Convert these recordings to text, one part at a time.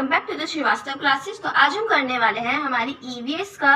Welcome back to the Srivastava classes. तो आज हम करने वाले हैं हमारी ईवीएस का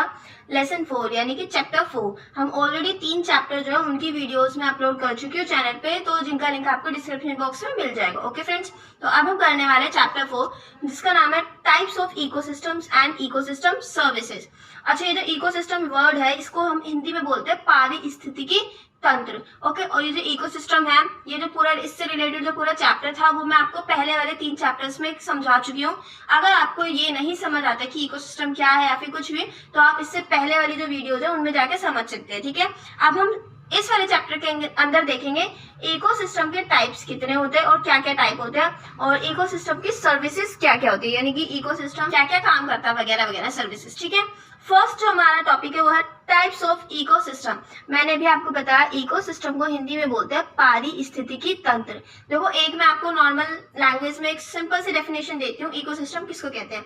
लेसन 4 यानी कि चैप्टर 4। हम ऑलरेडी 3 चैप्टर जो है उनकी वीडियोस में अपलोड कर चुकी हूँ चैनल पे, तो जिनका लिंक आपको डिस्क्रिप्शन बॉक्स में मिल जाएगा। ओके फ्रेंड्स, तो अब हम करने वाले चैप्टर 4 जिसका नाम है types of ecosystems and ecosystem services. अच्छा, ये जो इकोसिस्टम वर्ड है इसको हम हिंदी में बोलते हैं पारिस्थितिकी तंत्र। ओके, और ये जो इकोसिस्टम है, ये जो पूरा इससे रिलेटेड जो पूरा चैप्टर था वो मैं आपको पहले वाले 3 चैप्टर्स में समझा चुकी हूँ। अगर आपको ये नहीं समझ आता कि इकोसिस्टम क्या है या फिर कुछ भी, तो आप इससे पहले वाली जो वीडियोज है उनमें जाके समझ सकते हैं। ठीक है, अब हम इस वाले चैप्टर के अंदर देखेंगे इकोसिस्टम के टाइप्स कितने होते हैं और क्या क्या टाइप होते हैं, और इकोसिस्टम की सर्विसेज क्या क्या होती है, यानी कि इकोसिस्टम क्या क्या काम करता है वगैरह वगैरह सर्विसेज। ठीक है, फर्स्ट जो हमारा टॉपिक है वो है टाइप्स ऑफ इकोसिस्टम। मैंने भी आपको बताया इकोसिस्टम को हिंदी में बोलते हैं पारिस्थितिकी तंत्र। देखो, एक मैं आपको नॉर्मल लैंग्वेज में एक सिंपल सी डेफिनेशन देती हूँ। इकोसिस्टम किसको कहते हैं?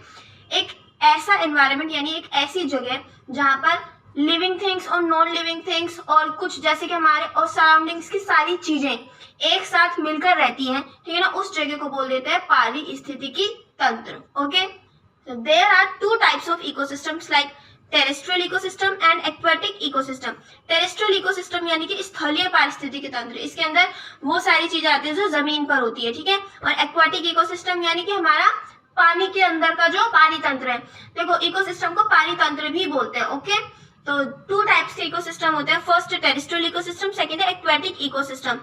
एक ऐसा एनवायरनमेंट यानी एक ऐसी जगह जहां पर लिविंग थिंग्स और नॉन लिविंग थिंग्स और कुछ जैसे कि हमारे और सराउंडिंग्स की सारी चीजें एक साथ मिलकर रहती हैं। ठीक है ना, उस जगह को बोल देते हैं पारिस्थितिकी तंत्र। Okay, so there are 2 types of ecosystems like terrestrial ecosystem and aquatic ecosystem. Terrestrial ecosystem यानी कि स्थलीय पारिस्थितिकी तंत्र, इसके अंदर वो सारी चीजें आती है जो जमीन पर होती है। ठीक है, और एक्वेटिक इकोसिस्टम यानी कि हमारा पानी के अंदर का जो पानी तंत्र है। देखो, इकोसिस्टम को पानी तंत्र भी बोलते हैं। ओके, तो 2 टाइप्स के इकोसिस्टम होते हैं। फर्स्ट टेरेस्ट्रियल इकोसिस्टम, सेकंड है एक्वेटिक इकोसिस्टम।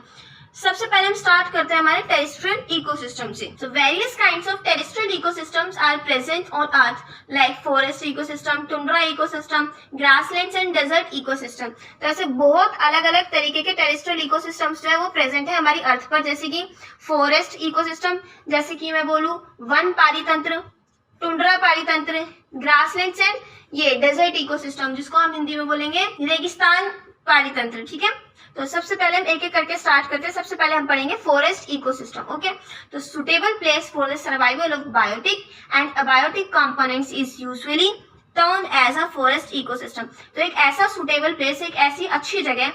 सबसे पहले हम स्टार्ट करते हैं हमारे टेरेस्ट्रियल इकोसिस्टम से। So various kinds of terrestrial ecosystems are present on Earth, like forest ecosystem, tundra ecosystem, grasslands and desert ecosystem। तो ऐसे बहुत अलग अलग तरीके के टेरेस्ट्रियल इकोसिस्टम्स जो है वो प्रेजेंट है हमारी अर्थ पर, जैसे कि फॉरेस्ट इकोसिस्टम, जैसे कि मैं बोलूँ वन पारितंत्र, टुंड्रा पारितंत्र, ग्रासलैंड्स एंड ये डेजर्ट इकोसिस्टम जिसको हम हिंदी में बोलेंगे रेगिस्तान पारितंत्र। ठीक है, तो सबसे पहले हम एक एक करके स्टार्ट करते हैं। सबसे पहले हम पढ़ेंगे फॉरेस्ट इकोसिस्टम। ओके, तो suitable place for the survival of biotic and abiotic components is usually turn as a forest ecosystem. तो एक ऐसा सुटेबल प्लेस, एक ऐसी अच्छी जगह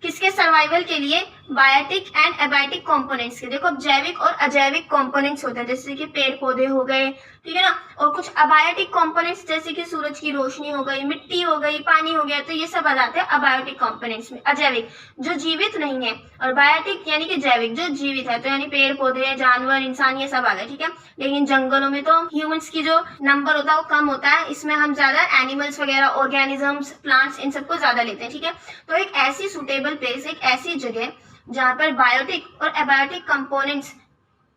किसके सर्वाइवल के लिए? बायोटिक एंड एबायोटिक कंपोनेंट्स के। देखो, जैविक और अजैविक कंपोनेंट्स होते हैं जैसे कि पेड़ पौधे हो गए, ठीक है ना, और कुछ अबायोटिक कंपोनेंट्स जैसे कि सूरज की रोशनी हो गई, मिट्टी हो गई, पानी हो गया, तो ये सब आ जाते हैं अबायोटिक कंपोनेंट्स में। अजैविक जो जीवित नहीं है, और बायोटिक यानी कि जैविक जो जीवित है, तो यानी पेड़ पौधे, जानवर, इंसान, ये सब आ गए। ठीक है, लेकिन जंगलों में तो ह्यूमंस की जो नंबर होता है वो कम होता है, इसमें हम ज्यादा एनिमल्स वगैरह, ऑर्गेनिजम्स, प्लांट्स, इन सबको ज्यादा लेते हैं। ठीक है, तो एक ऐसी सुटेबल प्लेस, एक ऐसी जगह जहां पर बायोटिक और एबायोटिक कंपोनेंट्स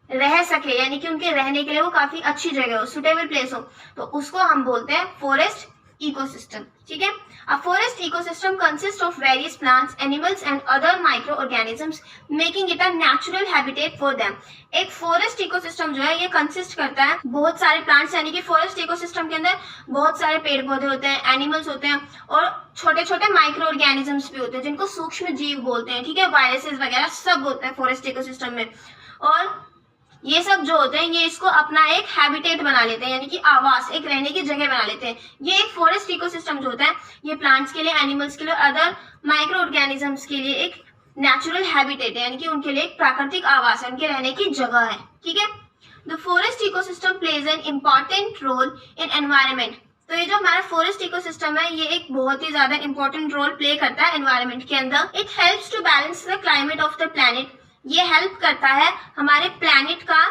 रह सके, यानी कि उनके रहने के लिए वो काफी अच्छी जगह हो, सुटेबल प्लेस हो, तो उसको हम बोलते हैं फॉरेस्ट इकोसिस्टम। ठीक है, अ forest ecosystem consist of various plants, animals and other micro organisms making it a natural habitat for them. एक फॉरेस्ट इकोसिस्टम जो है ये कंसिस्ट करता है बहुत सारे प्लांट्स, यानी कि फॉरेस्ट इकोसिस्टम के अंदर बहुत सारे पेड़ पौधे होते हैं, एनिमल्स होते हैं, और छोटे छोटे माइक्रो ऑर्गेनिजम्स भी होते हैं जिनको सूक्ष्म जीव बोलते हैं। ठीक है, वायरसेस वगैरह सब होते हैं फॉरेस्ट इकोसिस्टम में, और ये सब जो होते हैं ये इसको अपना एक हैबिटेट बना लेते हैं, यानी कि आवास, एक रहने की जगह बना लेते हैं। ये एक फॉरेस्ट इकोसिस्टम जो होता है ये प्लांट्स के लिए, एनिमल्स के लिए, अदर माइक्रो ऑर्गेनिजम्स के लिए एक नेचुरल हैबिटेट है, यानी कि उनके लिए एक प्राकृतिक आवास है, उनके रहने की जगह है। ठीक है, the forest ecosystem plays an important role in environment. तो ये जो हमारा फॉरेस्ट इकोसिस्टम है ये एक बहुत ही ज्यादा इंपॉर्टेंट रोल प्ले करता है एनवायरमेंट के अंदर। It helps to balance the climate of the planet. ये हेल्प करता है हमारे प्लैनेट का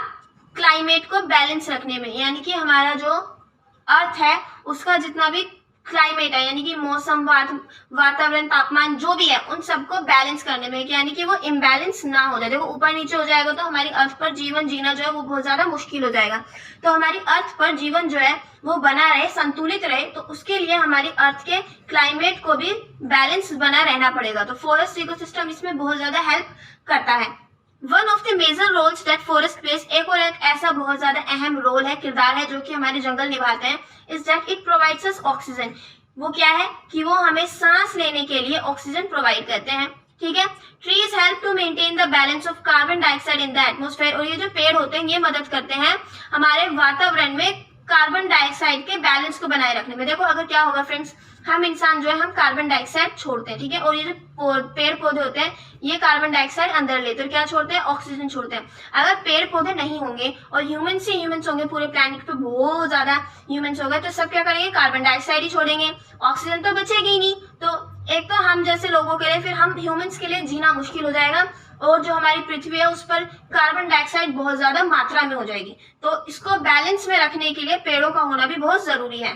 क्लाइमेट को बैलेंस रखने में, यानी कि हमारा जो अर्थ है उसका जितना भी क्लाइमेट है, यानी कि मौसम, वातावरण, तापमान जो भी है, उन सबको बैलेंस करने में, यानी कि वो इम्बैलेंस ना हो जाए। देखो, ऊपर नीचे हो जाएगा तो हमारी अर्थ पर जीवन जीना जो है वो बहुत ज्यादा मुश्किल हो जाएगा। तो हमारी अर्थ पर जीवन जो है वो बना रहे, संतुलित रहे, तो उसके लिए हमारी अर्थ के क्लाइमेट को भी बैलेंस बना रहना पड़ेगा। तो फॉरेस्ट इकोसिस्टम इसमें बहुत ज्यादा हेल्प करता है। One of the major roles that forest plays, एक और एक ऐसा बहुत ज्यादा अहम रोल है, किरदार है जो कि हमारे जंगल निभाते हैं, is that it provides us oxygen. वो क्या है कि वो हमें सांस लेने के लिए ऑक्सीजन प्रोवाइड करते हैं। ठीक है, trees help to maintain the balance of carbon dioxide in the atmosphere. और ये जो पेड़ होते हैं ये मदद करते हैं हमारे वातावरण में कार्बन डाइऑक्साइड के बैलेंस को बनाए रखने में। देखो, अगर क्या होगा फ्रेंड्स, हम इंसान जो है हम कार्बन डाइऑक्साइड छोड़ते हैं, ठीक है, और ये जो पेड़ पौधे होते हैं ये कार्बन डाइऑक्साइड अंदर लेते हैं, क्या छोड़ते हैं, ऑक्सीजन छोड़ते हैं। अगर पेड़ पौधे नहीं होंगे और ह्यूमंस होंगे पूरे प्लैनेट पे, बहुत ज्यादा ह्यूमंस हो गए, तो सब क्या करेंगे, कार्बन डाइऑक्साइड ही छोड़ेंगे, ऑक्सीजन तो बचेगी ही नहीं। तो एक तो हम जैसे लोगों के लिए, फिर हम ह्यूमंस के लिए जीना मुश्किल हो जाएगा, और जो हमारी पृथ्वी है उस पर कार्बन डाइऑक्साइड बहुत ज्यादा मात्रा में हो जाएगी। तो इसको बैलेंस में रखने के लिए पेड़ों का होना भी बहुत जरूरी है।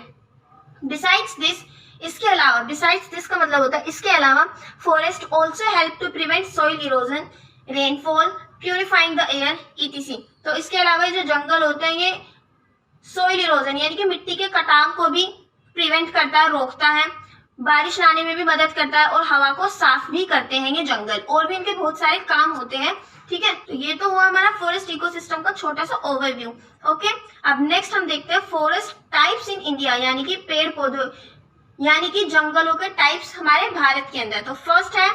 बिसाइड्स दिस, इसके अलावा, बिसाइड्स दिस का मतलब होता है इसके अलावा, forest also help to prevent soil erosion, rainfall, purifying the air, ETC. तो इसके अलावा जो जंगल होते हैं ये सॉइल इरोजन यानी कि मिट्टी के कटाव को भी प्रिवेंट करता है, रोकता है, बारिश लाने में भी मदद करता है, और हवा को साफ भी करते हैं ये जंगल, और भी इनके बहुत सारे काम होते हैं, ठीक है। तो ये तो हुआ हमारा फॉरेस्ट इकोसिस्टम का छोटा सा ओवरव्यू। ओके, अब नेक्स्ट हम देखते हैं फॉरेस्ट टाइप्स इन इंडिया, यानी कि पेड़ पौधे यानी कि जंगलों के टाइप्स हमारे भारत के अंदर। तो फर्स्ट है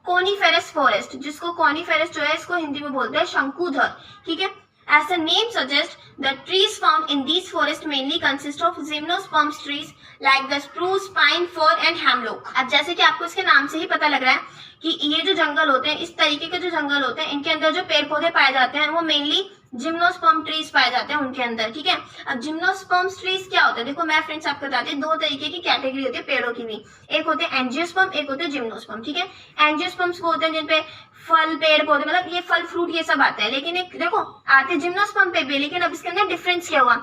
कोनिफेरस फॉरेस्ट, जिसको कोनिफेरस जो है इसको हिंदी में बोलते हैं शंकुधर, ठीक है। As the name suggests, the trees found in these forests mainly consist of gymnosperm trees like the spruce, pine, fir and hemlock. अब जैसे कि आपको इसके नाम से ही पता लग रहा है कि ये जो जंगल होते हैं, इस तरीके के जो जंगल होते हैं, इनके अंदर जो पेड़ पौधे पाए जाते हैं वो मेनली जिम्नोस्पर्म ट्रीज पाए जाते हैं उनके अंदर, ठीक है। अब जिम्नोस्पर्म ट्रीज क्या होता है, देखो मैं फ्रेंड्स आपको बताती हूँ, दो तरीके की कैटेगरी होती है पेड़ों की भी, एक होते हैं एंजियोस्पर्म, एक होते हैं जिम्नोस्पर्म, ठीक है। एंजियोस्पर्म्स वो होते हैं जिनपे फल, पेड़ पौधे, मतलब ये फल फ्रूट ये सब आते हैं, लेकिन एक देखो आते जिम्नोस्पर्म पे भी, लेकिन अब इसके अंदर डिफरेंस क्या हुआ,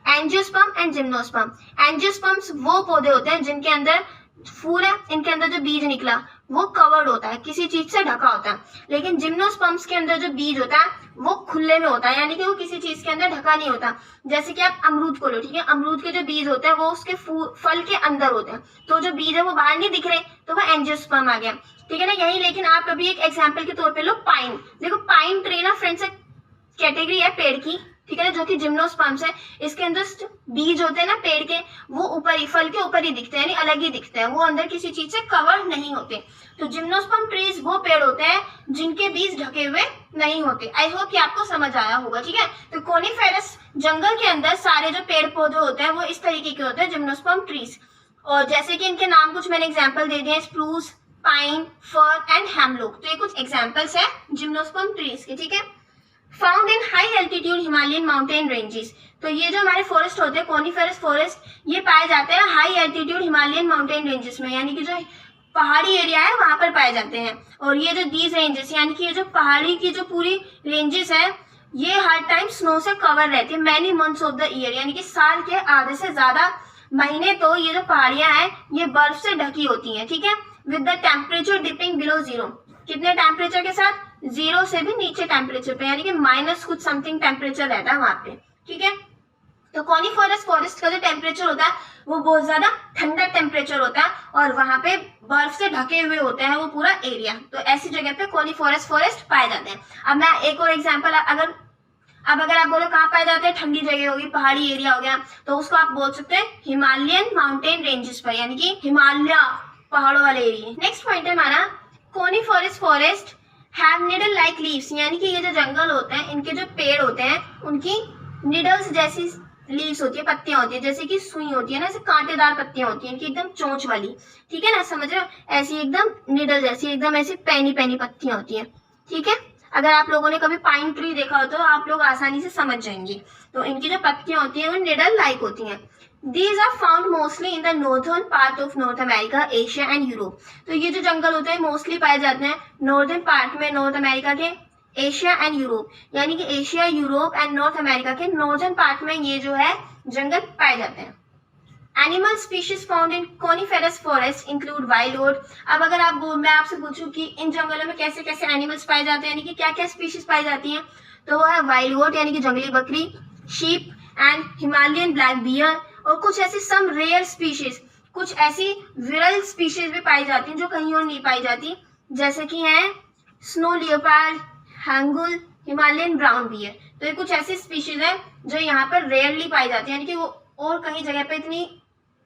एंजियोस्पर्म एंड जिम्नोस्पर्म। एंजियोस्पर्म्स वो पौधे होते हैं जिनके अंदर फूल है, इनके अंदर जो बीज निकला वो कवर्ड होता है, किसी चीज से ढका होता है, लेकिन जिम्नोस्पर्म्स के अंदर जो बीज होता है वो खुले में होता है, यानी कि वो किसी चीज के अंदर ढका नहीं होता। जैसे कि आप अमरूद को लो, ठीक है, अमरूद के जो बीज होते हैं वो उसके फल के अंदर होते हैं, तो जो बीज है वो बाहर नहीं दिख रहे, तो वो एंजियोस्पर्म आ गया, ठीक है ना, यही। लेकिन आप अभी एक एग्जाम्पल के तौर पे लो पाइन, देखो पाइन ट्री ना फ्रेंड्स एक कैटेगरी है पेड़ की, ठीक है ना, जो कि जिम्नोस्पर्म्स है। इसके अंदर बीज होते हैं ना पेड़ के, वो ऊपर ही, फल के ऊपर ही दिखते हैं, यानी अलग ही दिखते हैं, वो अंदर किसी चीज से कवर नहीं होते। तो जिम्नोस्पर्म ट्रीज वो पेड़ होते हैं जिनके बीज ढके हुए नहीं होते। आई होप कि आपको समझ आया होगा, ठीक है। तो कोनिफेरस जंगल के अंदर सारे जो पेड़ पौधे होते हैं वो इस तरीके के होते हैं, जिम्नोस्पर्म ट्रीज। और जैसे कि इनके नाम कुछ मैंने एग्जाम्पल दे दिए, spruce, pine, fir and hemlock, तो ये कुछ एग्जाम्पल्स है जिम्नोस्पर्म ट्रीज के, ठीक है। Found in high altitude Himalayan mountain ranges, तो ये जो हमारे फॉरेस्ट होते हैं कोनिफेरस फॉरेस्ट, ये पाए जाते हैं high altitude Himalayan mountain ranges में, यानी कि जो पहाड़ी एरिया है वहां पर पाए जाते हैं। और ये जो दीज रेंजेस यानी कि ये जो पहाड़ी की जो पूरी रेंजेस है ये हर टाइम स्नो से कवर रहती है, many months of the year, यानी कि साल के आधे से ज्यादा महीने तो ये जो पहाड़ियां हैं ये बर्फ से ढकी होती हैं, ठीक है। With the temperature dipping below zero, कितने टेम्परेचर के साथ, जीरो से भी नीचे टेम्परेचर पे, यानी कि माइनस कुछ समथिंग टेम्परेचर रहता है वहां पे, ठीक है। तो कोनिफेरस फॉरेस्ट का जो टेम्परेचर होता है वो बहुत ज्यादा ठंडा टेम्परेचर होता है, और वहां पे बर्फ से ढके हुए होते हैं वो पूरा एरिया, तो ऐसी जगह पे कोनिफेरस फॉरेस्ट पाए जाते हैं। अब मैं एक और एग्जांपल, अगर आप बोलो कहाँ पाए जाते हैं, ठंडी जगह होगी, पहाड़ी एरिया हो गया, तो उसको आप बोल सकते हैं हिमालयन माउंटेन रेंजेस पर, यानी कि हिमालय पहाड़ों वाले एरिया। नेक्स्ट पॉइंट है हमारा coniferous forest have needle like leaves, यानी कि ये जो जंगल होते हैं इनके जो पेड़ होते हैं उनकी निडल्स जैसी लीव्स होती है, पत्तियां होती है, जैसे कि सुई होती है ना, ऐसे कांटेदार पत्तियां होती है इनकी, एकदम चोंच वाली, ठीक है ना, समझ रहे हो, ऐसी एकदम निडल जैसी, एकदम ऐसी पैनी पैनी पत्तियां होती है, ठीक है। अगर आप लोगों ने कभी पाइन ट्री देखा हो तो आप लोग आसानी से समझ जाएंगे। तो इनकी जो पत्तियां होती है वो निडल लाइक होती हैं। These are found mostly in the northern part of North America, Asia and Europe. तो ये जो जंगल होते हैं मोस्टली पाए जाते हैं नॉर्दर्न पार्ट में, नॉर्थ अमेरिका के, एशिया एंड यूरोप, यानी कि Asia, Europe and North America के नॉर्दर्न पार्ट में ये जो है जंगल पाए जाते हैं। Animal species found in coniferous forest include wild oat. अब अगर मैं आपसे पूछूं कि इन जंगलों में कैसे कैसे एनिमल्स पाए जाते हैं, यानी कि क्या क्या स्पीशीज पाई जाती हैं, तो वो है वाइल्ड ओट यानी कि जंगली बकरी, sheep and Himalayan black bear, और कुछ ऐसी सम रेयर स्पीशीज, कुछ ऐसी विरल स्पीशीज भी पाई जाती हैं जो कहीं और नहीं पाई जाती, जैसे कि हैं snow leopard, hangul, Himalayan brown bear. तो ये कुछ ऐसी स्पीशीज है जो यहाँ पर रेयरली पाई जाती है, यानी कि वो और कहीं जगह पे इतनी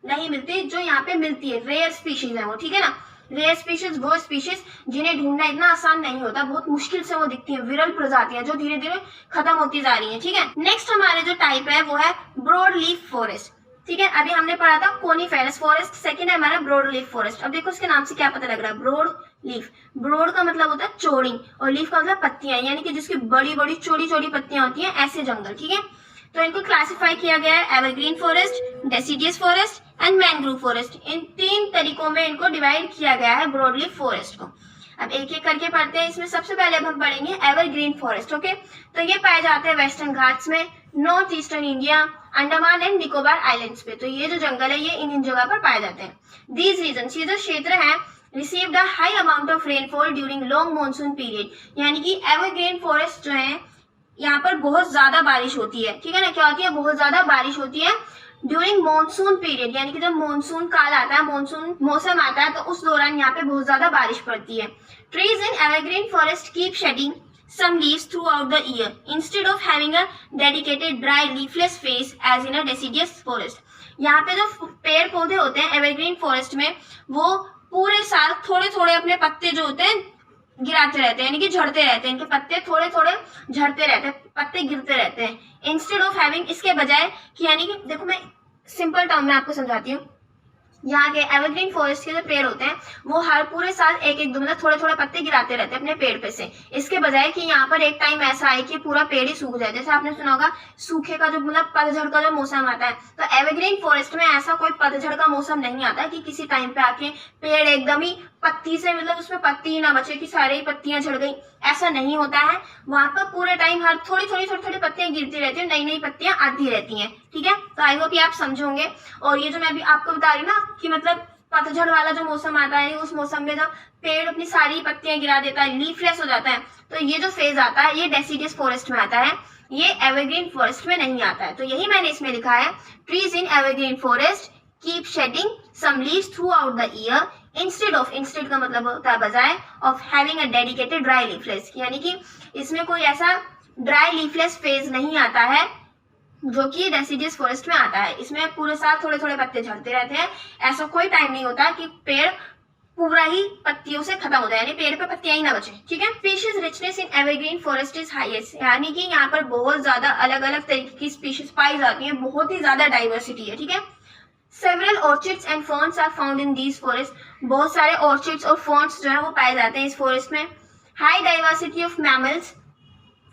नहीं मिलती जो यहाँ पे मिलती है, रेयर स्पीशीज है वो, ठीक है ना। रेयर स्पीशीज वो स्पीशीज जिन्हें ढूंढना इतना आसान नहीं होता, बहुत मुश्किल से वो दिखती है, विरल प्रजातियां जो धीरे धीरे खत्म होती जा रही है, ठीक है। नेक्स्ट हमारे जो टाइप है वो है ब्रॉड लीफ फॉरेस्ट। ठीक है, अभी हमने पढ़ा था कोनीफेरस फॉरेस्ट, सेकंड है हमारा ब्रॉड लीफ फॉरेस्ट। अब देखो इसके नाम से क्या पता लग रहा है, ब्रॉड लीफ। ब्रॉड का मतलब होता है चौड़ी और लीफ का मतलब पत्तियां, यानी कि जिसकी बड़ी बड़ी चौड़ी चौड़ी पत्तियां होती हैं, ऐसे जंगल। ठीक है, तो इनको क्लासिफाई किया गया है evergreen forest, deciduous forest and mangrove forest. इन 3 तरीकों में इनको डिवाइड किया गया है ब्रॉड लीफ फॉरेस्ट को। अब एक एक करके पढ़ते हैं। इसमें सबसे पहले अब हम पढ़ेंगे एवरग्रीन फॉरेस्ट। ओके, तो ये पाए जाते हैं वेस्टर्न घाट्स में, north eastern India, Andaman and Nicobar islands पे। तो ये जो जंगल है ये इन जगह पर पाए जाते हैं। दीज रीजन्स, ये जो क्षेत्र है, received a high amount of rainfall during long monsoon period, यानी कि एवरग्रीन फॉरेस्ट जो है यहाँ पर बहुत ज्यादा बारिश होती है। ठीक है ना, क्या होती है, बहुत ज्यादा बारिश होती है ड्यूरिंग मॉनसून पीरियड, यानी कि जब मॉनसून काल आता है, मॉनसून मौसम आता है, तो उस दौरान यहाँ पे बहुत ज्यादा बारिश पड़ती है। Trees in evergreen forest keep shedding some leaves throughout the year instead of having a dedicated dry leafless phase as in a deciduous forest। यहाँ पे जो पेड़ पौधे होते हैं एवरग्रीन फॉरेस्ट में, वो पूरे साल थोड़े थोड़े अपने पत्ते जो होते हैं गिराते रहते हैं, यानी कि झड़ते रहते हैं। इनके पत्ते थोड़े थोड़े झड़ते रहते हैं, पत्ते गिरते रहते हैं। इंस्टेड ऑफ हैविंग, इसके बजाय कि, यानी कि देखो मैं सिंपल टर्म में आपको समझाती हूँ। यहाँ के एवरग्रीन फॉरेस्ट के जो पेड़ होते हैं वो हर पूरे साल एक एक दो मतलब थोड़े थोड़े पत्ते गिराते रहते हैं अपने पेड़ पे से। इसके बजाय कि यहाँ पर एक टाइम ऐसा आए कि पूरा पेड़ ही सूख जाए। जैसे आपने सुना होगा सूखे का जो मतलब पतझड़ का जो मौसम आता है, तो एवरग्रीन फॉरेस्ट में ऐसा कोई पतझड़ का मौसम नहीं आता कि किसी टाइम पे आके पेड़ एकदम ही पत्ती से मतलब उसमें पत्ती ही ना बचे कि सारी ही पत्तियां झड़ गई, ऐसा नहीं होता है। वहां पर पूरे टाइम हर थोड़ी थोड़ी पत्तियां गिरती रहती है, नई नई पत्तियां आती रहती हैं। ठीक है, तो आई होप ये आप समझोगे। और ये जो मैं अभी आपको बता रही हूँ ना कि मतलब पतझड़ वाला जो मौसम आता है, उस मौसम में जब पेड़ अपनी सारी पत्तियां गिरा देता है, लीफलेस हो जाता है, तो ये जो फेज आता है ये डेसिडियस फॉरेस्ट में आता है, ये एवरग्रीन फॉरेस्ट में नहीं आता है। तो यही मैंने इसमें लिखा है, trees in evergreen forest keep shedding some leaves throughout the year instead of, instead का मतलब होता है बजाय, of having a dedicated dry leafless, यानी कि इसमें कोई ऐसा ड्राई लीफलेस फेज नहीं आता है जो कि डेसिडियस फॉरेस्ट में आता है। इसमें पूरे साल थोड़े थोड़े पत्ते झड़ते रहते हैं, ऐसा कोई टाइम नहीं होता कि पेड़ पूरा ही पत्तियों से खत्म हो जाए, यानी पेड़ पे पत्तियां ही ना बचे। ठीक है, species richness in evergreen forest is highest, यानी कि यहाँ पर बहुत ज्यादा अलग अलग तरीके की स्पीशीज पाई जाती हैं, बहुत ही ज्यादा डाइवर्सिटी है। ठीक है, several orchids and ferns are found in these forest, बहुत सारे ऑर्चिड्स और फॉन्ट्स जो है वो पाए जाते हैं इस फॉरेस्ट में। High diversity of mammals,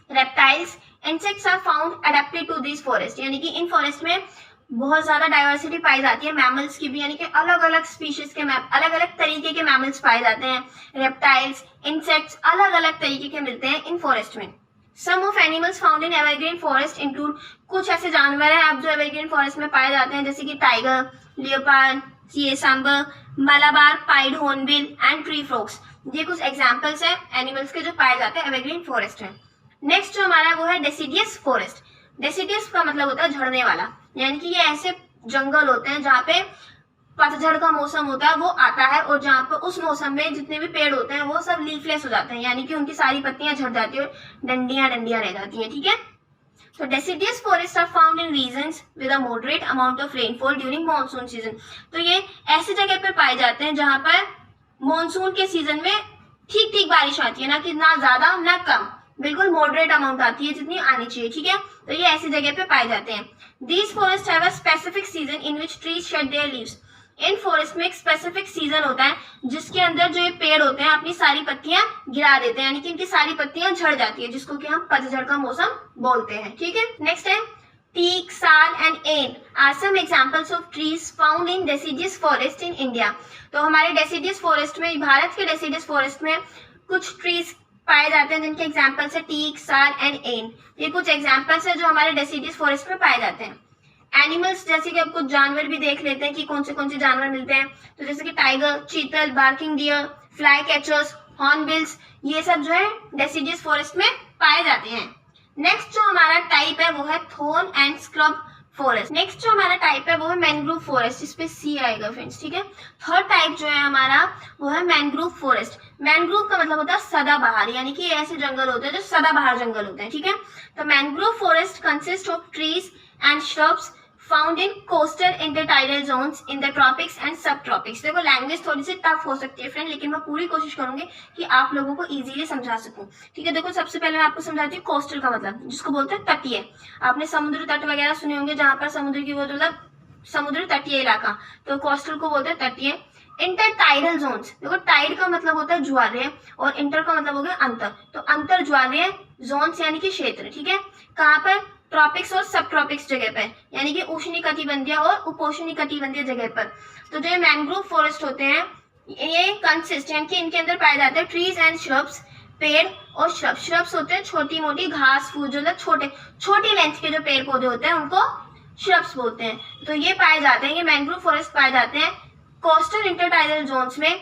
reptiles, insects are found adapted to this forest, यानी कि इन फॉरेस्ट में बहुत ज्यादा डाइवर्सिटी पाई जाती है मैमल्स की भी, यानी कि अलग अलग स्पीशीज के अलग अलग तरीके के मैमल्स पाए जाते हैं। रेप्टाइल्स, इंसेक्ट्स अलग अलग तरीके के मिलते हैं इन फॉरेस्ट में। Some of animals found in evergreen forest include, कुछ ऐसे जानवर हैं अब जो एवरग्रीन फॉरेस्ट में पाए जाते हैं, जैसे कि tiger, leopard, sambar, Malabar pied hornbill and tree frogs. ये कुछ एग्जाम्पल्स हैं एनिमल्स के जो पाए जाते हैं एवरग्रीन फॉरेस्ट में। नेक्स्ट जो हमारा वो है डेसिडियस फॉरेस्ट। डेसिडियस का मतलब होता है झड़ने वाला, यानी कि ये ऐसे जंगल होते हैं जहाँ पे पतझड़ का मौसम होता है वो आता है, और जहाँ पे उस मौसम में जितने भी पेड़ होते हैं वो सब लीफलेस हो जाते हैं, यानी कि उनकी सारी पत्तियां झड़ जाती है और डंडियां डंडियां रह जाती हैं। ठीक है, तो deciduous forest are found in regions with a moderate amount of rainfall during monsoon season. तो ये ऐसी जगह पर पाए जाते हैं जहाँ पर मॉनसून के सीजन में ठीक ठीक बारिश आती है, ना कि ना ज्यादा ना कम, बिल्कुल मॉडरेट अमाउंट आती है जितनी आनी चाहिए। ठीक है, तो ये ऐसी जगह पे पाए जाते हैं। These forests have a specific season in which trees shed their leaves। In forest में एक स्पेसिफिक सीजन होता है जिसके अंदर जो ये पेड़ होते हैं अपनी सारी पत्तियां गिरा देते हैं, यानी कि इनकी सारी पत्तियां झड़ जाती है, जिसको कि हम पतझड़ का मौसम बोलते हैं। ठीक है, नेक्स्ट है teak, sal and ain are some examples of trees found in deciduous forest in India। तो हमारे deciduous forest में, भारत के deciduous forest में कुछ ट्रीज पाए जाते हैं जिनके एग्जाम्पल्स है टीक, साल एंड एन। ये कुछ एग्जाम्पल्स है जो हमारे डेसिडियस फॉरेस्ट में पाए जाते हैं। एनिमल्स जैसे कि अब कुछ जानवर भी देख लेते हैं कि कौन से जानवर मिलते हैं। तो जैसे कि टाइगर, चीतल, barking deer, fly catchers, hornbills, ये सब जो है डेसिडियस फॉरेस्ट में पाए जाते हैं। नेक्स्ट जो हमारा टाइप है वो है thorn and scrub forest. Next जो हमारा टाइप है वो है मैनग्रोव फॉरेस्ट, इस पे सी आएगा फ्रेंड्स। ठीक है, थर्ड टाइप जो है हमारा वो है मैनग्रोव फॉरेस्ट। मैनग्रोव का मतलब होता है सदाबहार, यानी कि ऐसे जंगल होते हैं जो सदाबहार जंगल होते हैं। ठीक है, तो mangrove forest consist of trees and shrubs found in coastal intertidal zones in the tropics and sub tropics. देखो लैंग्वेज थोड़ी सी टफ हो सकती है फ्रेंड, लेकिन मैं पूरी कोशिश करूंगी कि आप लोगों को इजीली समझा सकूं। ठीक है, देखो सबसे पहले मैं आपको समझाती हूँ कोस्टल का मतलब, जिसको बोलते हैं तटीय। आपने समुद्र तट वगैरह सुने होंगे जहां पर समुद्र की वो मतलब समुद्र तटीय इलाका, तो कोस्टल को बोलते हैं तटीय। इंटर टाइडल जोन्स, देखो टाइड का मतलब होता है ज्वारीय और इंटर का मतलब हो गया अंतर, तो अंतर ज्वारीय जोन्स यानी कि क्षेत्र, ठीक है। कहाँ पर? ट्रॉपिक्स और सब ट्रॉपिक्स जगह पर, यानी कि उष्णकटिबंधीय और उपोष्णकटिबंधीय जगह पर। तो जो ये मैंग्रोव फॉरेस्ट होते हैं ये कंसिस्ट यानी कि इनके अंदर पाए जाते हैं ट्रीज एंड श्रब्स, पेड़ और श्रब्स। श्रब्स होते हैं छोटी मोटी घास फूस, जो छोटी लेंथ के जो पेड़ पौधे होते हैं उनको श्रब्स बोलते हैं। तो ये पाए जाते हैं, ये मैंग्रोव फॉरेस्ट पाए जाते हैं कोस्टल इंटरटाइडल जोन्स में,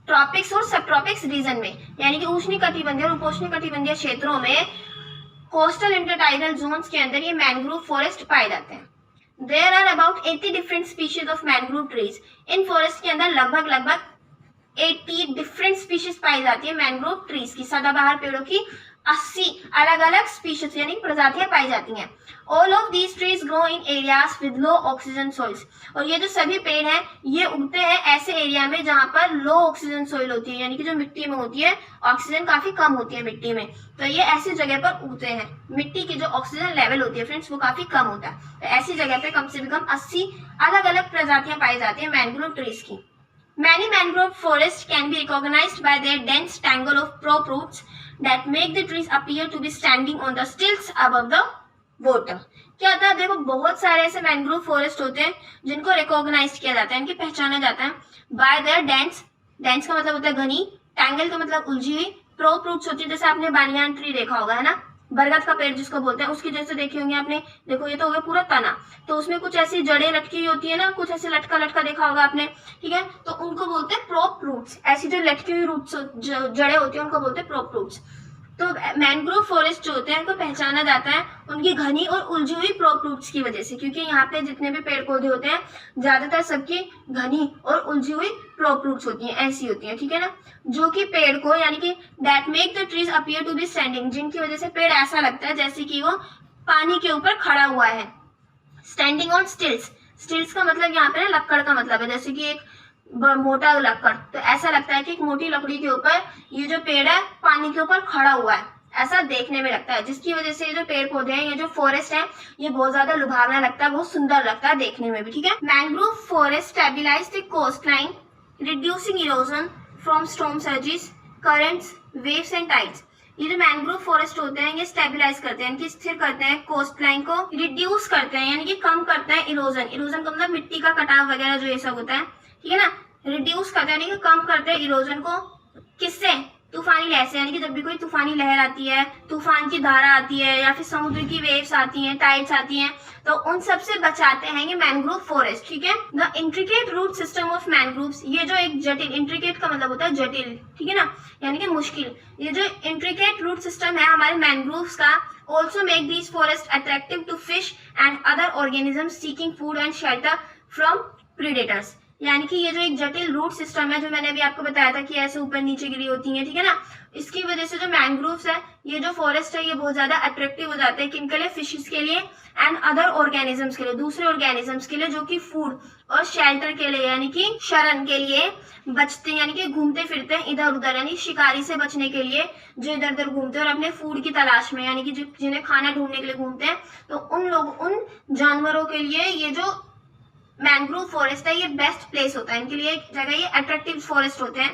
ट्रॉपिक्स और सब ट्रॉपिक्स रीजन में, यानी कि उष्णकटिबंधीय और उपोष्णकटिबंधीय क्षेत्रों में कोस्टल इंटरटाइडल जोन्स के अंदर ये मैंग्रोव फॉरेस्ट पाए जाते हैं। There are about 80 different species of mangrove trees. In forest के अंदर लगभग 80 डिफरेंट स्पीशीज पाई जाती है मैंग्रोव ट्रीज की, सदाबहार पेड़ों की 80 अलग अलग स्पीशीज यानी प्रजातियां पाई जाती हैं। All of these trees grow in areas with low oxygen soils, और ये जो सभी पेड़ हैं ये उगते हैं ऐसे एरिया में जहां पर लो ऑक्सीजन सॉइल होती है, यानी कि जो मिट्टी में होती है ऑक्सीजन काफी कम होती है मिट्टी में, तो ये ऐसी जगह पर उगते हैं। मिट्टी की जो ऑक्सीजन लेवल होती है फ्रेंड्स वो काफी कम होता है, तो ऐसी जगह पे कम से कम 80 अलग अलग प्रजातियां पाई जाती है मैंग्रोव ट्रीज की। Many mangrove forests can be recognized by their dense tangle of prop roots that make the trees appear to be standing on the stilts above the water. क्या होता है? देखो बहुत सारे ऐसे मैंग्रोव फॉरेस्ट होते हैं जिनको रिकॉग्नाइज किया जाता है, इनकी पहचाना जाता है बाय देयर डेंस। डेंस का मतलब होता है घनी, टैंगल का मतलब उलझी हुई, प्रोप रूट्स होती है, जैसे आपने बानियान ट्री देखा होगा है ना, बरगद का पेड़ जिसको बोलते हैं, उसकी जैसे देखी होंगी आपने। देखो ये तो हो गया पूरा तना, तो उसमें कुछ ऐसी जड़ें लटकी हुई होती है ना, कुछ ऐसे लटका लटका देखा होगा आपने, ठीक है, तो उनको बोलते हैं प्रोप रूट्स। ऐसी जो लटकी हुई रूट्स जड़ें होती है उनको बोलते हैं प्रोप रूट्स। तो मैंग्रोव फॉरेस्ट जो होते हैं इनको पहचाना जाता है उनकी घनी और उलझी हुई प्रोप रूट्स की वजह से, क्योंकि यहाँ पे जितने भी पेड़ पौधे होते हैं ज्यादातर सबकी घनी और उलझी हुई प्रोप रूट्स होती हैं, ऐसी होती हैं, ठीक है ना, जो कि पेड़ को यानी कि that make the trees appear to be standing, जिनकी वजह से पेड़ ऐसा लगता है जैसे कि वो पानी के ऊपर खड़ा हुआ है। स्टैंडिंग ऑन स्टिल्स, स्टिल्स का मतलब यहाँ पे ना लक्कड़ का मतलब है, जैसे कि एक मोटा लक्कड़, तो ऐसा लगता है कि एक मोटी लकड़ी के ऊपर ये जो पेड़ है पानी के ऊपर खड़ा हुआ है, ऐसा देखने में लगता है, जिसकी वजह से ये जो पेड़ पौधे हैं, ये जो फॉरेस्ट है, ये बहुत ज्यादा लुभावना लगता है, बहुत सुंदर लगता है देखने में भी, ठीक है। Mangrove forest stabilize the coast line, reducing erosion from storm surges, currents, waves and tides. ये जो मैंग्रोव फॉरेस्ट होते हैं ये स्टेबलाइज करते हैं, इनकी स्थिर करते हैं कोस्ट लाइन को, रिड्यूस करते हैं यानी कि कम करते हैं इरोजन। इरोजन का मतलब मिट्टी का कटाव वगैरह जो ये सब होता है, ठीक है ना, रिड्यूस करते हैं यानी कि कम करते हैं इरोजन को, किससे? तूफानी लहर से, यानी कि जब भी कोई तूफानी लहर आती है, तूफान की धारा आती है या फिर समुद्र की वेव्स आती हैं, टाइड्स आती हैं, तो उन सब से बचाते हैं ये मैंग्रोव फॉरेस्ट, ठीक है। The intricate root system of mangroves, ये जो एक जटिल, इंट्रिकेट का मतलब होता है जटिल, ठीक है ना, यानी कि मुश्किल, ये जो इंट्रिकेट रूट सिस्टम है हमारे मैंग्रोव्स का also make these forest attractive to fish and other organisms seeking food and shelter from predators. यानी कि ये जो एक जटिल रूट सिस्टम है जो मैंने अभी आपको बताया था कि ऐसे ऊपर नीचे गिरी होती है, ठीक है ना, इसकी वजह से जो मैंग्रोव्स है ये जो फॉरेस्ट है ये बहुत ज्यादा अट्रैक्टिव हो जाते हैं, किनके लिए? फिशेस के लिए एंड अदर ऑर्गेनिजम्स के लिए, दूसरे ऑर्गेनिजम्स के लिए जो कि फूड और शेल्टर के लिए यानी कि शरण के लिए बचते हैं, यानी कि घूमते फिरते हैं इधर उधर, यानी शिकारी से बचने के लिए जो इधर उधर घूमते हैं और अपने फूड की तलाश में, यानी कि जिन्हें खाना ढूंढने के लिए घूमते हैं, तो उन जानवरों के लिए ये जो मैंग्रोव फॉरेस्ट है ये बेस्ट प्लेस होता है इनके लिए, एक जगह ये अट्रैक्टिव फॉरेस्ट होते हैं,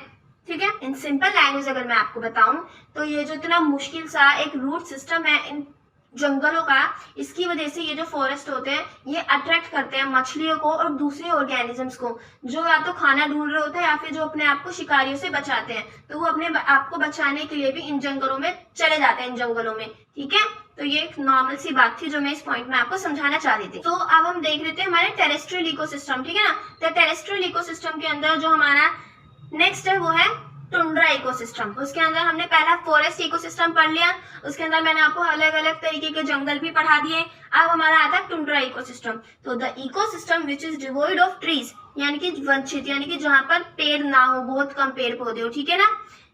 ठीक है। इन सिंपल लैंग्वेज अगर मैं आपको बताऊं तो ये जो इतना मुश्किल सा एक रूट सिस्टम है इन जंगलों का, इसकी वजह से ये जो फॉरेस्ट होते हैं ये अट्रैक्ट करते हैं मछलियों को और दूसरे ऑर्गेनिजम्स को जो या तो खाना ढूंढ रहे होते हैं या फिर जो अपने आप को शिकारियों से बचाते हैं, तो वो अपने आप को बचाने के लिए भी इन जंगलों में चले जाते हैं, इन जंगलों में, ठीक है। तो ये एक नॉर्मल सी बात थी जो मैं इस पॉइंट में आपको समझाना चाह रही थी। तो अब हम देख लेते हैं हमारे टेरेस्ट्रियल इकोसिस्टम, ठीक है ना। तो टेरेस्ट्रियल इकोसिस्टम के अंदर जो हमारा नेक्स्ट है वो है टुंड्रा इकोसिस्टम। उसके अंदर हमने पहला फॉरेस्ट इकोसिस्टम पढ़ लिया, उसके अंदर मैंने आपको अलग अलग तरीके के जंगल भी पढ़ा दिए। अब हमारा आता है टुंड्रा इकोसिस्टम। तो the ecosystem which is devoid of trees, यानी कि वंचित, यानी कि जहां पर पेड़ ना हो, बहुत कम पेड़ पौधे हो, ठीक है ना,